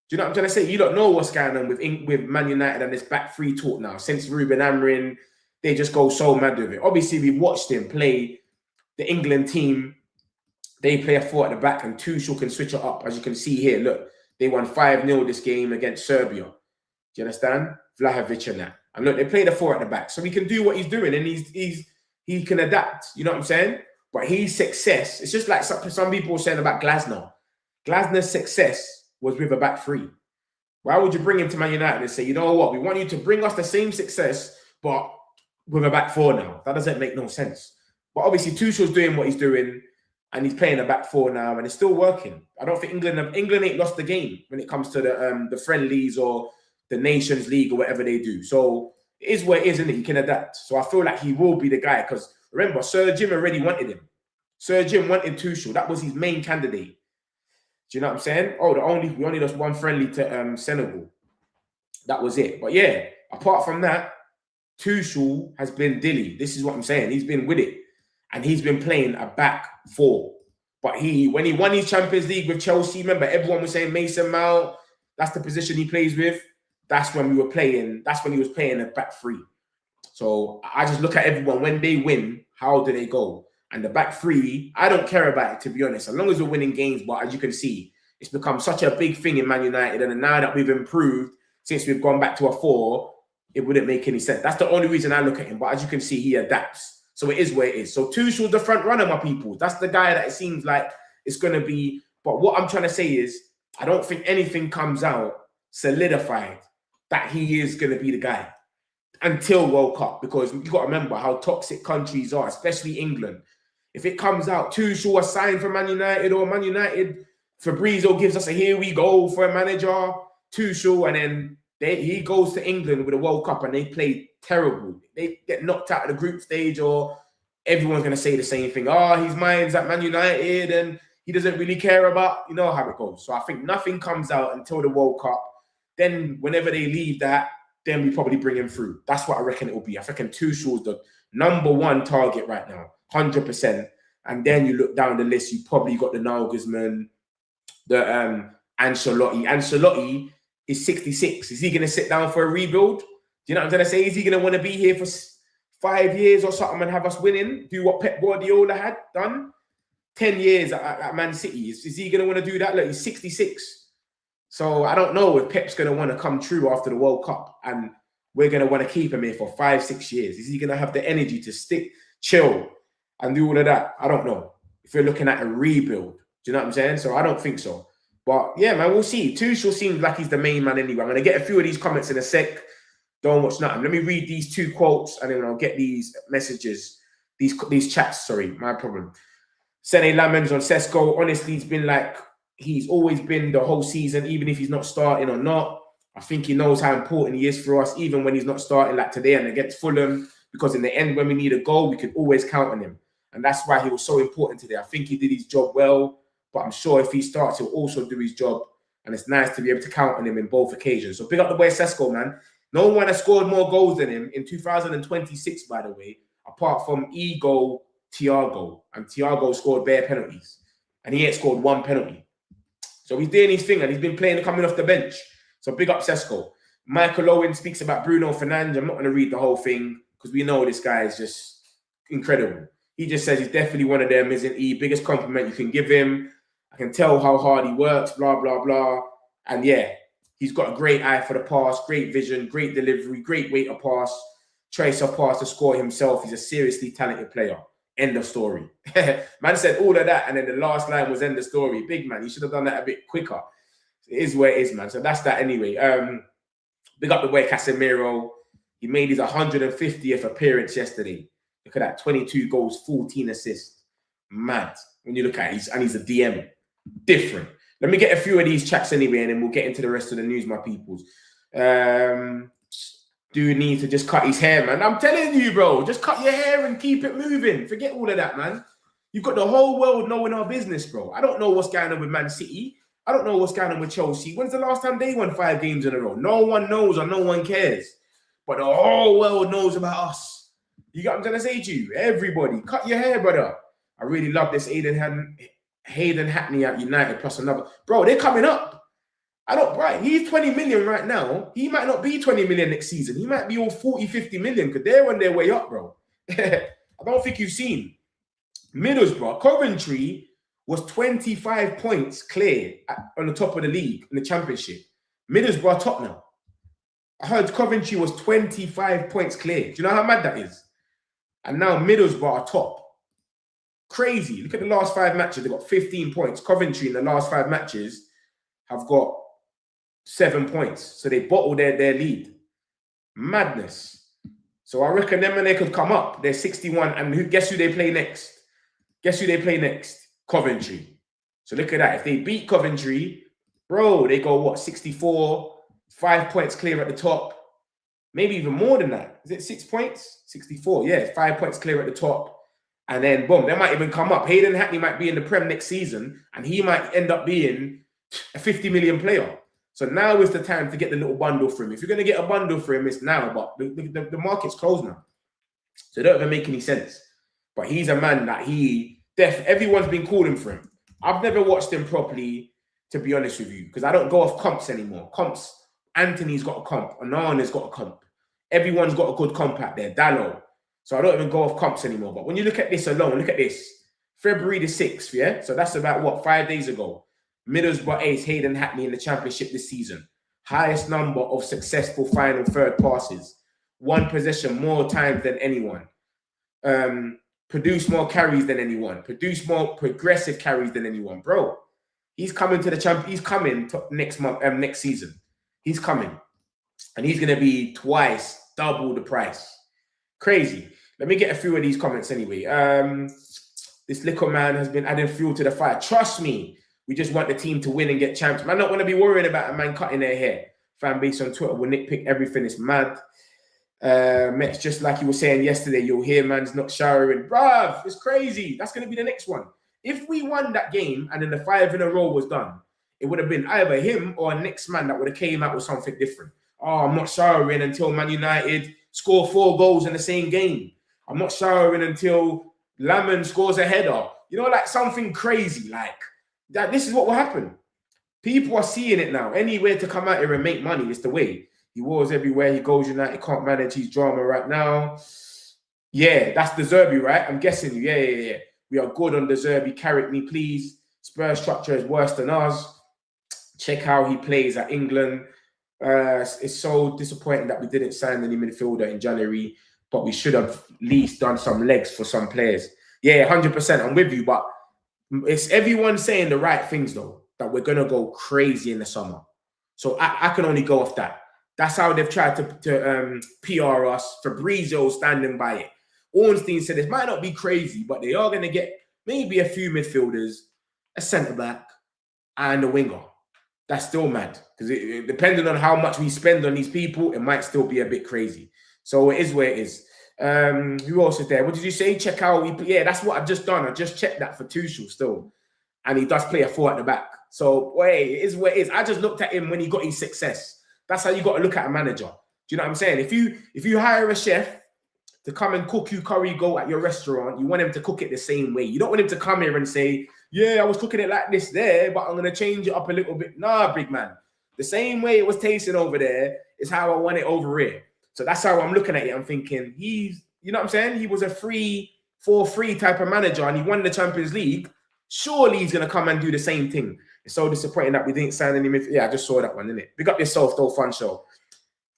you know what I'm trying to say? You don't know what's going on with Man United and this back 3 talk now. Since Ruben Amorim, they just go so mad with it. Obviously, we've watched him play the England team. They play a 4 at the back and Tuchel can switch it up. As you can see here, look, they won 5-0 this game against Serbia. Do you understand? Vlahovic and that. And look, they play the 4 at the back. So he can do what he's doing and he can adapt. You know what I'm saying? But his success, it's just like some people were saying about Glasner. Glasner's success was with a back 3. Why would you bring him to Man United and say, you know what, we want you to bring us the same success, but with a back 4 now? That doesn't make no sense. But obviously, Tuchel's doing what he's doing, and he's playing a back 4 now, and it's still working. I don't think England ain't lost the game when it comes to the friendlies or the Nations League or whatever they do. So it is what it is, isn't it? He can adapt. So I feel like he will be the guy because remember, Sir Jim already wanted him. Sir Jim wanted Tuchel. That was his main candidate. Do you know what I'm saying? Oh, we only lost 1 friendly to Senegal. That was it. But yeah, apart from that, Tuchel has been dilly. This is what I'm saying. He's been with it. And he's been playing a back 4. But when he won his Champions League with Chelsea, remember, everyone was saying Mason Mount, that's the position he plays with. That's when he was playing a back 3. So I just look at everyone. When they win, how do they go? And the back 3, I don't care about it, to be honest, as long as we're winning games. But as you can see, it's become such a big thing in Man United. And now that we've improved, since we've gone back to a 4, it wouldn't make any sense. That's the only reason I look at him. But as you can see, he adapts. So it is where it is. So Tuchel's the front runner, my people. That's the guy that it seems like it's going to be. But what I'm trying to say is, I don't think anything comes out solidified that he is going to be the guy until World Cup. Because you've got to remember how toxic countries are, especially England. If it comes out, Tuchel was signed for Man United or Man United, Fabrizio gives us a here we go for a manager, Tuchel, and then he goes to England with a World Cup and they play terrible. They get knocked out of the group stage or everyone's going to say the same thing. Oh, his mind's at Man United and he doesn't really care about, you know how it goes. So I think nothing comes out until the World Cup. Then whenever they leave that, then we probably bring him through. That's what I reckon it will be. I reckon Tuchel's the #1 target right now. 100%. And then you look down the list, you probably got the Nagelsmann, the Ancelotti. Ancelotti is 66. Is he going to sit down for a rebuild? Do you know what I'm trying to say? Is he going to want to be here for 5 years or something and have us winning? Do what Pep Guardiola had done? 10 years at Man City. Is he going to want to do that? Look, he's 66. So I don't know if Pep's going to want to come true after the World Cup and we're going to want to keep him here for 5-6 years. Is he going to have the energy to stick, chill, and do all of that? I don't know. If you're looking at a rebuild, do you know what I'm saying? So I don't think so. But yeah, man, we'll see. Tuchel seems like he's the main man anyway. I'm going to get a few of these comments in a sec. Don't watch nothing. Let me read these 2 quotes and then I'll get these messages, these chats. Sorry, my problem. Sene Lamens on Sesko. Honestly, he's always been the whole season, even if he's not starting or not. I think he knows how important he is for us, even when he's not starting, like today and against Fulham, because in the end, when we need a goal, we can always count on him. And that's why he was so important today. I think he did his job well, but I'm sure if he starts, he'll also do his job. And it's nice to be able to count on him in both occasions. So big up the boy Sesko, man. No one has scored more goals than him in 2026, by the way, apart from Ego Thiago. And Thiago scored bare penalties. And he ain't scored one penalty. So he's doing his thing, and he's been playing coming off the bench. So big up Sesko. Michael Owen speaks about Bruno Fernandes. I'm not going to read the whole thing because we know this guy is just incredible. He just says he's definitely one of them, isn't he? Biggest compliment you can give him. I can tell how hard he works, blah, blah, blah. And yeah, he's got a great eye for the pass, great vision, great delivery, great weight of pass, choice of pass to score himself. He's a seriously talented player. End of story. Man said all of that, and then the last line was end of story. Big man, you should have done that a bit quicker. It is where it is, man. So that's that anyway. Big up the boy Casemiro. He made his 150th appearance yesterday. Look at that, 22 goals, 14 assists. Mad. When you look at it, he's a DM. Different. Let me get a few of these chats anyway, and then we'll get into the rest of the news, my peoples. Do you need to just cut his hair, man? I'm telling you, bro. Just cut your hair and keep it moving. Forget all of that, man. You've got the whole world knowing our business, bro. I don't know what's going on with Man City. I don't know what's going on with Chelsea. When's the last time they won 5 games in a row? No one knows or no one cares. But the whole world knows about us. You got what I'm trying to say to you? Everybody, cut your hair, brother. I really love this Hayden Hackney at United plus another. Bro, they're coming up. Right, he's 20 million right now. He might not be 20 million next season. He might be all 40, 50 million because they're on their way up, bro. I don't think you've seen. Middlesbrough, Coventry was 25 points clear on the top of the league in the championship. Middlesbrough top now. I heard Coventry was 25 points clear. Do you know how mad that is? And now Middlesbrough are top. Crazy. Look at the last 5 matches. They've got 15 points. Coventry in the last 5 matches have got 7 points. So they bottled their lead. Madness. So I reckon them and they could come up. They're 61. And guess who they play next? Guess who they play next? Coventry. So look at that. If they beat Coventry, bro, they go, what, 64, 5 points clear at the top. Maybe even more than that. Is it 6 points? 64. Yeah, 5 points clear at the top. And then, boom, they might even come up. Hayden Hackney might be in the Prem next season, and he might end up being a 50 million player. So now is the time to get the little bundle for him. If you're going to get a bundle for him, it's now. But the market's closed now. So it don't even make any sense. But he's a man that everyone's been calling for him. I've never watched him properly, to be honest with you, because I don't go off comps anymore. Comps, Anthony's got a comp. Onana's got a comp. Everyone's got a good comp out there. Dallo. So I don't even go off comps anymore. But when you look at this alone, look at this. February the 6th, yeah? So that's about, what, 5 days ago. Middlesbrough ace Hayden Hackney in the championship this season. Highest number of successful final third passes. 1 possession more times than anyone. Produce more carries than anyone. Produce more progressive carries than anyone. Bro, he's coming to the champ. He's coming to next season. He's coming. And he's going to be double the price. Crazy. Let me get a few of these comments anyway. This little man has been adding fuel to the fire. Trust me, we just want the team to win and get champs. Man, not want to be worried about a man cutting their hair. Fan base on Twitter will nitpick everything. It's mad. Met's just like you were saying yesterday, you'll hear man's not showering. Bruv, it's crazy. That's going to be the next one. If we won that game and then the 5 in a row was done, it would have been either him or a next man that would have came out with something different. Oh, I'm not showering until Man United score 4 goals in the same game. I'm not showering until Lamon scores a header. You know, like something crazy like that. This is what will happen. People are seeing it now. Anywhere to come out here and make money is the way. He wars everywhere he goes. United can't manage his drama right now. Yeah, that's De Zerbi, right? I'm guessing you. Yeah. We are good on De Zerbi. Carry me, please. Spurs structure is worse than us. Check how he plays at England. It's so disappointing that we didn't sign any midfielder in January, but we should have at least done some legs for some players. Yeah, 100%. I'm with you, but it's everyone saying the right things, though, that we're going to go crazy in the summer. So I can only go off that. That's how they've tried to PR us. Fabrizio standing by it. Ornstein said it might not be crazy, but they are going to get maybe a few midfielders, a centre-back, and a winger. That's still mad because depending on how much we spend on these people, it might still be a bit crazy. So it is where it is. Who else is there? What did you say? Check out. Yeah, that's what I've just done. I just checked that for Tuchel still, and he does play a 4 at the back. So wait, it is where it is. I just looked at him when he got his success. That's how you got to look at a manager. Do you know what I'm saying? If you hire a chef to come and cook you curry goat at your restaurant, you want him to cook it the same way. You don't want him to come here and say, yeah, I was cooking it like this there, but I'm going to change it up a little bit. Nah, big man. The same way it was tasting over there is how I want it over here. So that's how I'm looking at it. I'm thinking you know what I'm saying? He was a 3-4-3 type of manager and he won the Champions League. Surely he's going to come and do the same thing. It's so disappointing that we didn't sign any midfield. Yeah, I just saw that one, innit? Big up yourself, though, fun show.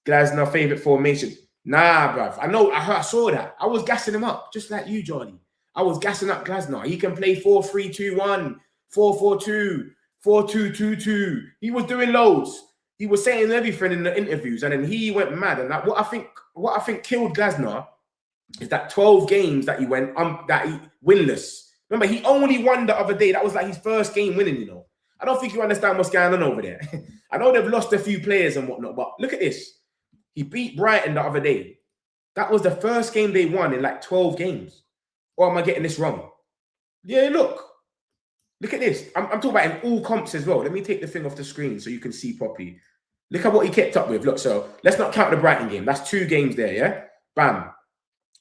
Glasner, favourite formation. Nah, bruv. I saw that. I was gassing him up, just like you, Jordy. I was gassing up Glasner. He can play 4-3-2-1, 4-4-2, 4-2-2-2. He was doing loads. He was saying everything in the interviews, and then he went mad. And what I think killed Glasner is that 12 games that he went winless. Remember, he only won the other day. That was like his first game winning, you know. I don't think you understand what's going on over there. I know they've lost a few players and whatnot, but look at this. He beat Brighton the other day. That was the first game they won in like 12 games. Or am I getting this wrong? Yeah, look. Look at this. I'm talking about in all comps as well. Let me take the thing off the screen so you can see properly. Look at what he kept up with. Look, so let's not count the Brighton game. That's 2 games there, yeah? Bam.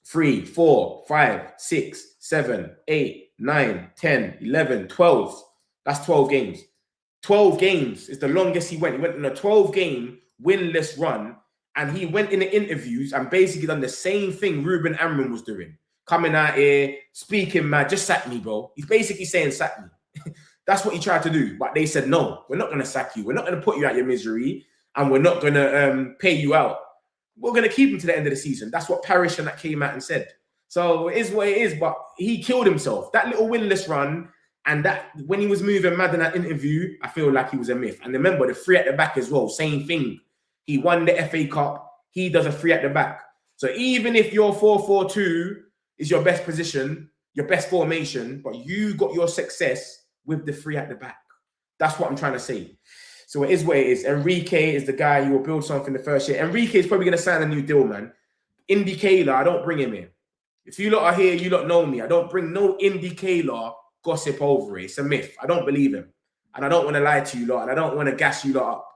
3, 4, 5, 6, 7, 8, 9, 10, 11, 12. That's 12 games. 12 games is the longest he went. He went on a 12-game winless run, and he went in the interviews and basically done the same thing Ruben Amorim was doing. Coming out here, speaking mad, just sack me, bro. He's basically saying sack me. That's what he tried to do. But they said, no, we're not going to sack you. We're not going to put you out your misery, and we're not going to pay you out. We're going to keep him to the end of the season. That's what Parrish and that came out and said. So it is what it is, but he killed himself. That little winless run, and that when he was moving mad in that interview, I feel like he was a myth. And remember, the 3 at the back as well, same thing. He won the FA Cup. He does a 3 at the back. So even if your 4-4-2 is your best position, your best formation, but you got your success with the 3 at the back. That's what I'm trying to say. So it is what it is. Enrique is the guy who will build something the first year. Enrique is probably going to sign a new deal, man. Indicator, I don't bring him in. If you lot are here, you lot know me. I don't bring no Indicator gossip over it. It's a myth. I don't believe him. And I don't want to lie to you lot. And I don't want to gas you lot up.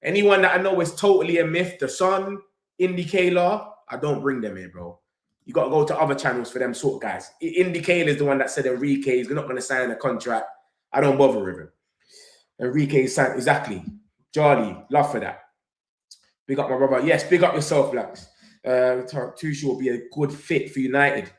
Anyone that I know is totally a myth, the Sun, Indicator, I don't bring them here, bro. You got to go to other channels for them sort of guys. Indicator is the one that said Enrique is not going to sign a contract. I don't bother with him. Enrique signed, exactly. Charlie, love for that. Big up my brother. Yes, big up yourself, Blacks. Tuchel will be a good fit for United.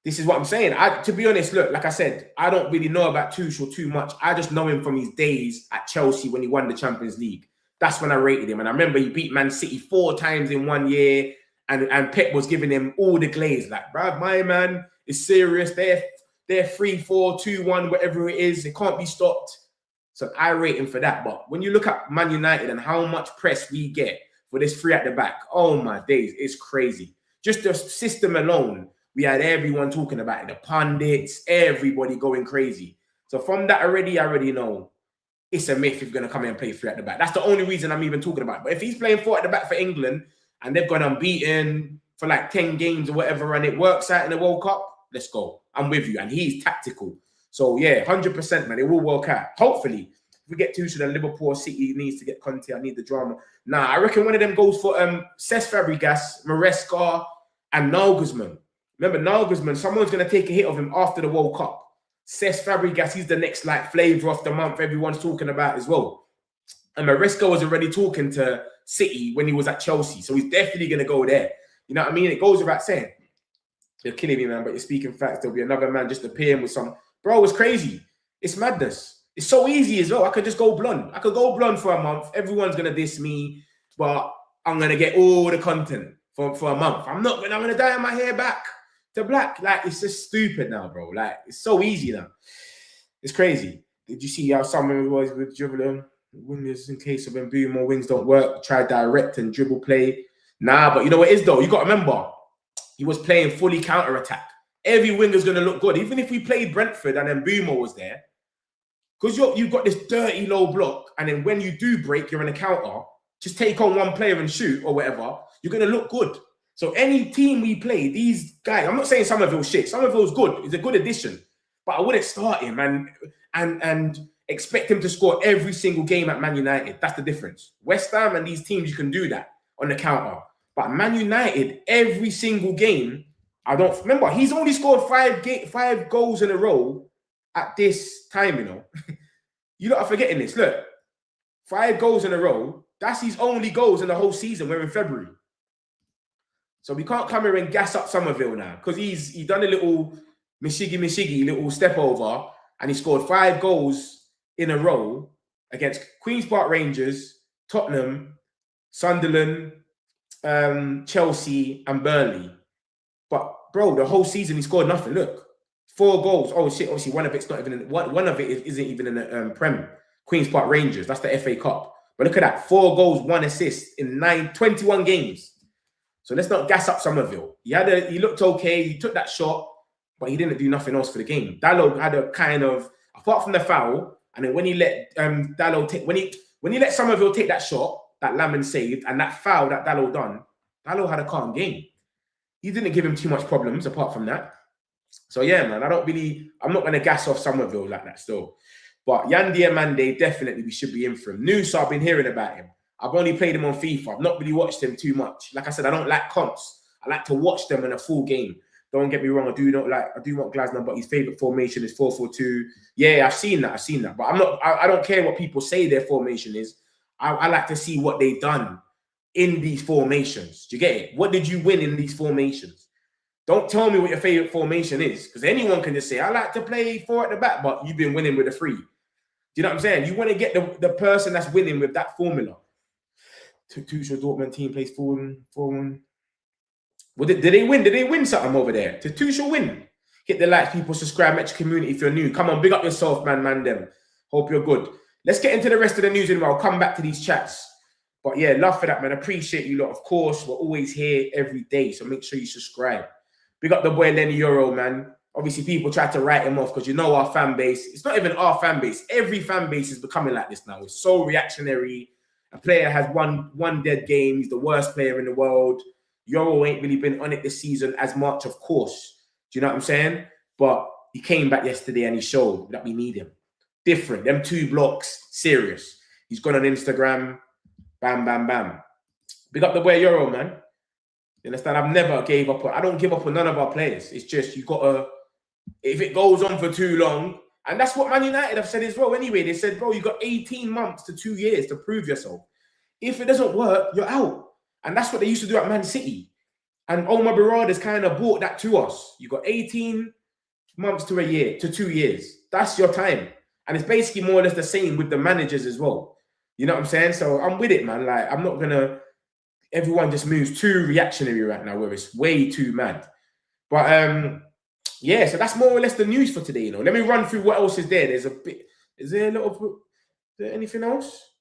This is what I'm saying. To be honest, look, like I said, I don't really know about Tuchel too much. I just know him from his days at Chelsea when he won the Champions League. That's when I rated him. And I remember he beat Man City 4 times in 1 year. And Pep was giving him all the glaze. Like, bruv, my man is serious. They're 3-4-2-1, whatever it is. It can't be stopped. So I rate him for that. But when you look at Man United and how much press we get for this 3 at the back, oh my days, it's crazy. Just the system alone, we had everyone talking about it. The pundits, everybody going crazy. So from that already, I already know it's a myth if you're going to come in and play 3 at the back. That's the only reason I'm even talking about it. But if he's playing 4 at the back for England and they've gone unbeaten for like 10 games or whatever and it works out in the World Cup, let's go. I'm with you. And he's tactical. So, yeah, 100%, man. It will work out. Hopefully, if we get Tuchel and Liverpool, City needs to get Conte. I need the drama. Nah, I reckon one of them goes for Cesc Fabregas, Maresca, and Nagelsmann. Remember, Nagelsmann, someone's going to take a hit of him after the World Cup. Cesc Fabregas, he's the next like flavour of the month everyone's talking about as well. And Maresca was already talking to City when he was at Chelsea. So he's definitely going to go there. You know what I mean? It goes without saying. You're killing me, man, but you're speaking facts. There'll be another man just appearing with some... Bro, it's crazy. It's madness. It's so easy as well. I could just go blonde. I could go blonde for a month. Everyone's going to diss me, but I'm going to get all the content for a month. I'm going to dye my hair back to black. Like, it's just stupid now, bro. Like, it's so easy now. It's crazy. Did you see how someone was with dribbling? Wingers in case of when boom or wings don't work, try direct and dribble play. Nah, but you know what it is though? You got to remember, he was playing fully counter-attack. Every winger's going to look good. Even if we played Brentford and then Boomer was there, because you've got this dirty low block, and then when you do break, you're in a counter. Just take on one player and shoot or whatever. You're gonna look good. So any team we play, these guys, I'm not saying Somerville's shit. Somerville's good. It's a good addition, but I wouldn't start him and expect him to score every single game at Man United. That's the difference. West Ham and these teams, you can do that on the counter. But Man United, every single game, I don't remember. He's only scored five goals in a row at this time, you know. You lot are forgetting this. Look, 5 goals in a row. That's his only goals in the whole season. We're in February. So we can't come here and gas up Somerville now because he's done a little mishigi, little step over, and he scored 5 goals in a row against Queen's Park Rangers, Tottenham, Sunderland, Chelsea, and Burnley. But bro, the whole season he scored nothing. Look, 4 goals. Oh shit! Obviously, one of it's not even in, one of it isn't even in the Prem. Queen's Park Rangers. That's the FA Cup. But look at that: 4 goals, 1 assist in 21 games. So let's not gas up Somerville. He looked okay. He took that shot, but he didn't do nothing else for the game. Dalot had a kind of, apart from the foul, and then when he let Dalot take, when he let Somerville take that shot that Lamon saved, and that foul that Dalot done, Dalot had a calm game. He didn't give him too much problems apart from that. So yeah, man, I'm not going to gas off Somerville like that still. But Yandi Amande, definitely we should be in for him. Noosa, I've been hearing about him. I've only played him on FIFA. I've not really watched him too much. Like I said, I don't like comps. I like to watch them in a full game. Don't get me wrong. I do want Glasner, but his favorite formation is 4-4-2. Yeah, I've seen that. But I don't care what people say their formation is. I like to see what they've done in these formations. Do you get it? What did you win in these formations? Don't tell me what your favorite formation is, because anyone can just say, I like to play 4 at the back, but you've been winning with a 3. Do you know what I'm saying? You want to get the person that's winning with that formula. Tuchel Dortmund team plays 4-1. Well, did they win? Did they win something over there? Did Tuchel win? Hit the likes, people. Subscribe, Metro Community if you're new. Come on, big up yourself, man, them. Hope you're good. Let's get into the rest of the news and I'll come back to these chats. But yeah, love for that, man. Appreciate you lot. Of course, we're always here every day, so make sure you subscribe. Big up the boy Lenny Euro, man. Obviously, people try to write him off because you know our fan base. It's not even our fan base. Every fan base is becoming like this now. It's so reactionary. A player has one dead game. He's the worst player in the world. Euro ain't really been on it this season as much, of course. Do you know what I'm saying? But he came back yesterday and he showed that we need him. Different. Them 2 blocks, serious. He's gone on Instagram. Bam, bam, bam. Big up the boy Euro, man. You understand? I've never gave up. I don't give up on none of our players. It's just you got to, if it goes on for too long, and that's what Man United have said as well. Anyway, they said, bro, you got 18 months to 2 years to prove yourself. If it doesn't work, you're out. And that's what they used to do at Man City. And Omar Barada's kind of brought that to us. You got 18 months to a year, to 2 years. That's your time. And it's basically more or less the same with the managers as well. You know what I'm saying? So I'm with it, man. Like, I'm not going to, everyone just moves too reactionary right now where it's way too mad. But, yeah, so that's more or less the news for today, you know. Let me run through what else is there. Is there anything else?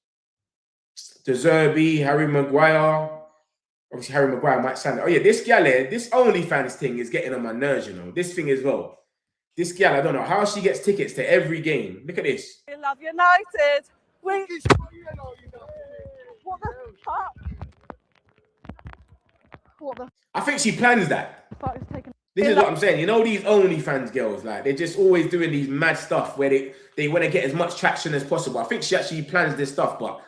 De Zerbi, Harry Maguire. Obviously, Harry Maguire might sound. Oh, yeah, this gal here, this OnlyFans thing is getting on my nerves, you know. This thing as well. This gal, I don't know how she gets tickets to every game. Look at this. We love United. What the fuck? What the I think she plans that. fuck is taking... This is what I'm saying. You know, these OnlyFans girls, like, they're just always doing these mad stuff where they want to get as much traction as possible. I think she actually plans this stuff, but,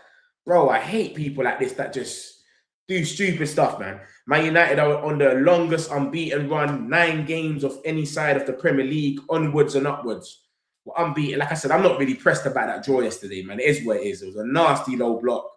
bro, I hate people like this that just do stupid stuff, man. Man United are on the longest unbeaten run, 9 games of any side of the Premier League, onwards and upwards. We're unbeaten. Like I said, I'm not really pressed about that draw yesterday, man. It is what it is. It was a nasty low block.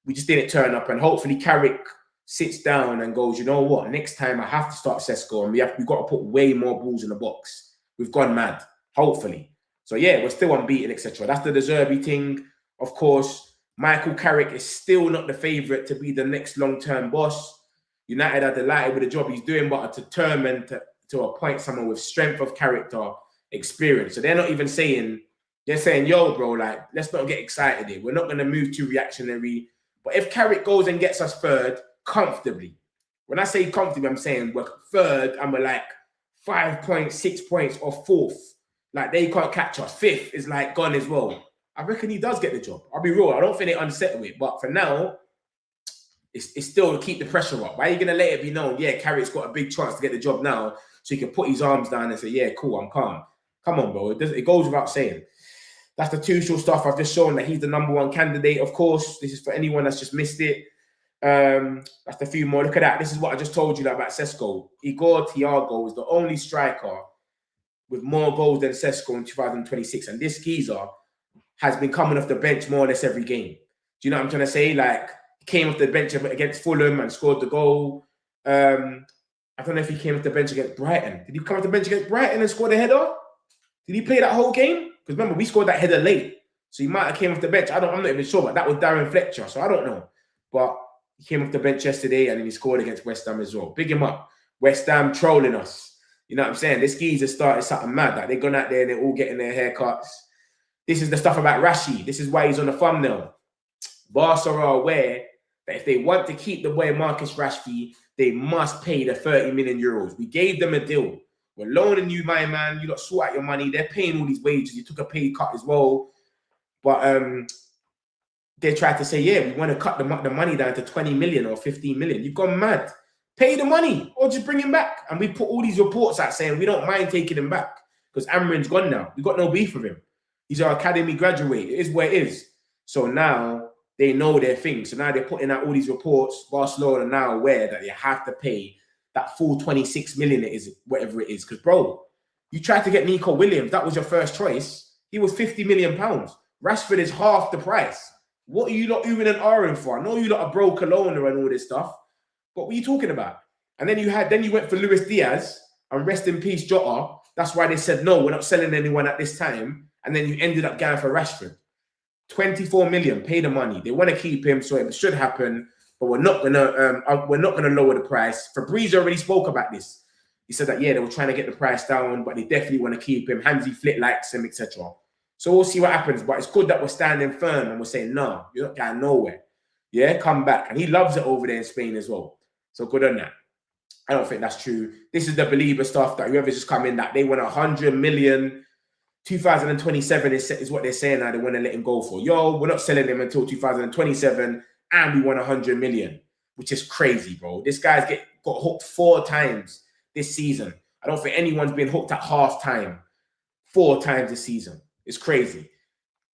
We just didn't turn up, and hopefully Carrick sits down and goes, you know what, next time I have to start Sesko, and we've got to put way more balls in the box. We've gone mad, hopefully. So yeah, we're still unbeaten, etc. That's the De Zerbi thing. Of course, Michael Carrick is still not the favourite to be the next long-term boss. United are delighted with the job he's doing, but are determined to appoint someone with strength of character, experience. So they're not even saying, they're saying, yo, bro, like, let's not get excited here. We're not going to move too reactionary. But if Carrick goes and gets us 3rd, comfortably. When I say comfortably, I'm saying we're 3rd and we're like 5 points, 6 points or 4th. Like, they can't catch us. 5th is like gone as well. I reckon he does get the job. I'll be real. I don't think they unsettle it. But for now, it's still to keep the pressure up. Why are you going to let it be known? Yeah, Carrick's got a big chance to get the job now. So he can put his arms down and say, yeah, cool, I'm calm. Come on, bro. It goes without saying. That's the Tuchel stuff. I've just shown that he's the #1 candidate. Of course, this is for anyone that's just missed it. That's a few more. Look at that. This is what I just told you about Sesko. Igor Thiago is the only striker with more goals than Sesko in 2026. And this geezer has been coming off the bench more or less every game. Do you know what I'm trying to say? Like, he came off the bench against Fulham and scored the goal. I don't know if he came off the bench against Brighton. Did he come off the bench against Brighton and score the header? Did he play that whole game? Because remember, we scored that header late. So he might have came off the bench. I'm not even sure, but that was Darren Fletcher. So I don't know. But he came off the bench yesterday and then he scored against West Ham as well. Big him up. West Ham trolling us. You know what I'm saying? This geezer started something mad. Like, they've gone out there and they're all getting their haircuts. This is the stuff about Rashi. This is why he's on the thumbnail. Barca are aware that if they want to keep the boy Marcus Rashford, they must pay the 30 million euros. We gave them a deal. We're loaning you, my man. You got to sort out your money. They're paying all these wages. You took a pay cut as well. But they tried to say, yeah, we want to cut the money down to 20 million or 15 million. You've gone mad. Pay the money or just bring him back. And we put all these reports out saying we don't mind taking him back because Amrin's gone now. We've got no beef with him. He's our academy graduate. It is where it is. So now they know their thing. So now they're putting out all these reports. Barcelona are now aware that they have to pay that full 26 million it is, whatever it is. Because, bro, you tried to get Nico Williams. That was your first choice. He was 50 million pounds. Rashford is half the price. What are you not even an R for? I know you lot are broke alone and all this stuff. But what are you talking about? And then you went for Luis Diaz and rest in peace Jota. That's why they said, no, we're not selling anyone at this time. And then you ended up going for Rashford. 24 million, pay the money. They want to keep him, so it should happen. But we're not gonna lower the price. Fabrizio already spoke about this. He said that, yeah, they were trying to get the price down, but they definitely want to keep him. Hansi Flick likes him, etc. So we'll see what happens. But it's good that we're standing firm and we're saying, no, you're not going nowhere. Yeah, come back. And he loves it over there in Spain as well. So good on that. I don't think that's true. This is the Baleba stuff that whoever's just come in, that they want 100 million. 2027 is what they're saying now they want to let him go for. Yo, we're not selling him until 2027 and we want 100 million, which is crazy, bro. This guy's got hooked 4 times this season. I don't think anyone's been hooked at half time 4 times this season. It's crazy.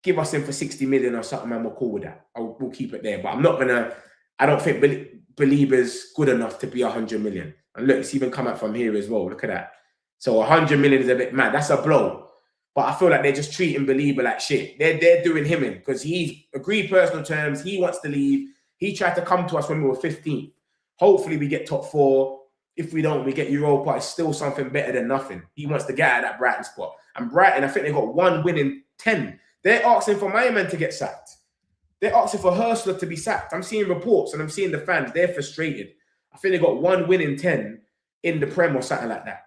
Give us him for 60 million or something and we're cool with that. We'll keep it there. But I don't think Baleba's good enough to be 100 million. And look, it's even come out from here as well. Look at that. So 100 million is a bit mad. That's a blow. But I feel like they're just treating Baleba like shit. They're doing him in because he's agreed personal terms. He wants to leave. He tried to come to us when we were 15th. Hopefully we get top 4. If we don't, we get Europa. It's still something better than nothing. He wants to get out of that Brighton spot. And Brighton, I think they got 1 win in 10. They're asking for my man to get sacked. They're asking for Hurstler to be sacked. I'm seeing reports and I'm seeing the fans. They're frustrated. I think they got 1 win in 10 in the Prem or something like that.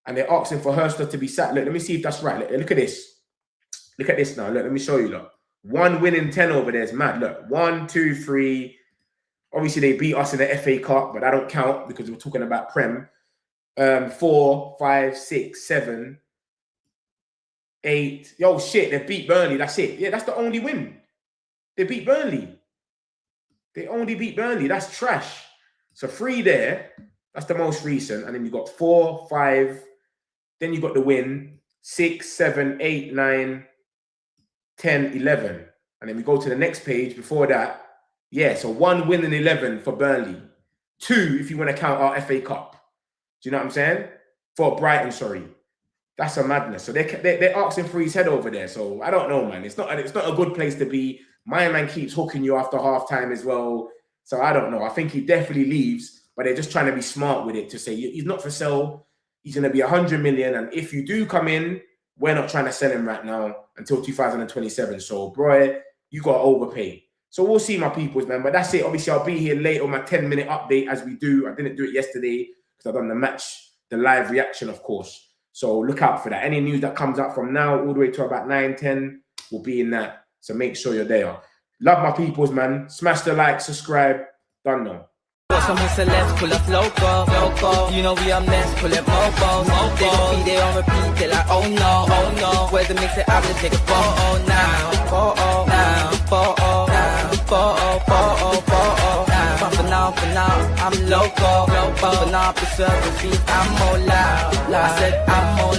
And they're asking for Hurstler to be sacked. Look, let me see if that's right. Look at this. Look at this now. Look, let me show you. Look, 1 win in 10 over there is mad. Look, 1, 2, 3. Obviously, they beat us in the FA Cup, but I don't count because we're talking about Prem. 4, 5, 6, 7, 8. Yo, shit, they beat Burnley. That's it. Yeah, that's the only win. They beat Burnley. They only beat Burnley. That's trash. So 3 there. That's the most recent. And then you got 4, 5. Then you got the win. 6, 7, 8, 9, 10, 11. And then we go to the next page before that. Yeah, so 1 win in 11 for Burnley. 2 if you want to count our FA Cup. Do you know what I'm saying? For Brighton, sorry. That's a madness. So they're asking for his head over there. So I don't know, man. It's not a good place to be. My man keeps hooking you after half time as well. So I don't know. I think he definitely leaves, but they're just trying to be smart with it to say he's not for sale. He's going to be 100 million. And if you do come in, we're not trying to sell him right now until 2027. So, bro, you got to overpay. So we'll see, my peoples, man. But that's it. Obviously, I'll be here late on my 10-minute update as we do. I didn't do it yesterday because I've done the live reaction, of course. So look out for that. Any news that comes up from now all the way to about 9, 10 will be in that. So make sure you're there. Love my peoples, man. Smash the like, subscribe. Done now. Got some celebs pull up loco. You know we are mess, pull up mobos. They gon' be there on repeat, they like, oh no. Where's the mix it up, let's take a photo now. But for now, I'm loco. But now, preserve the beat, I'm more loud. I said I'm more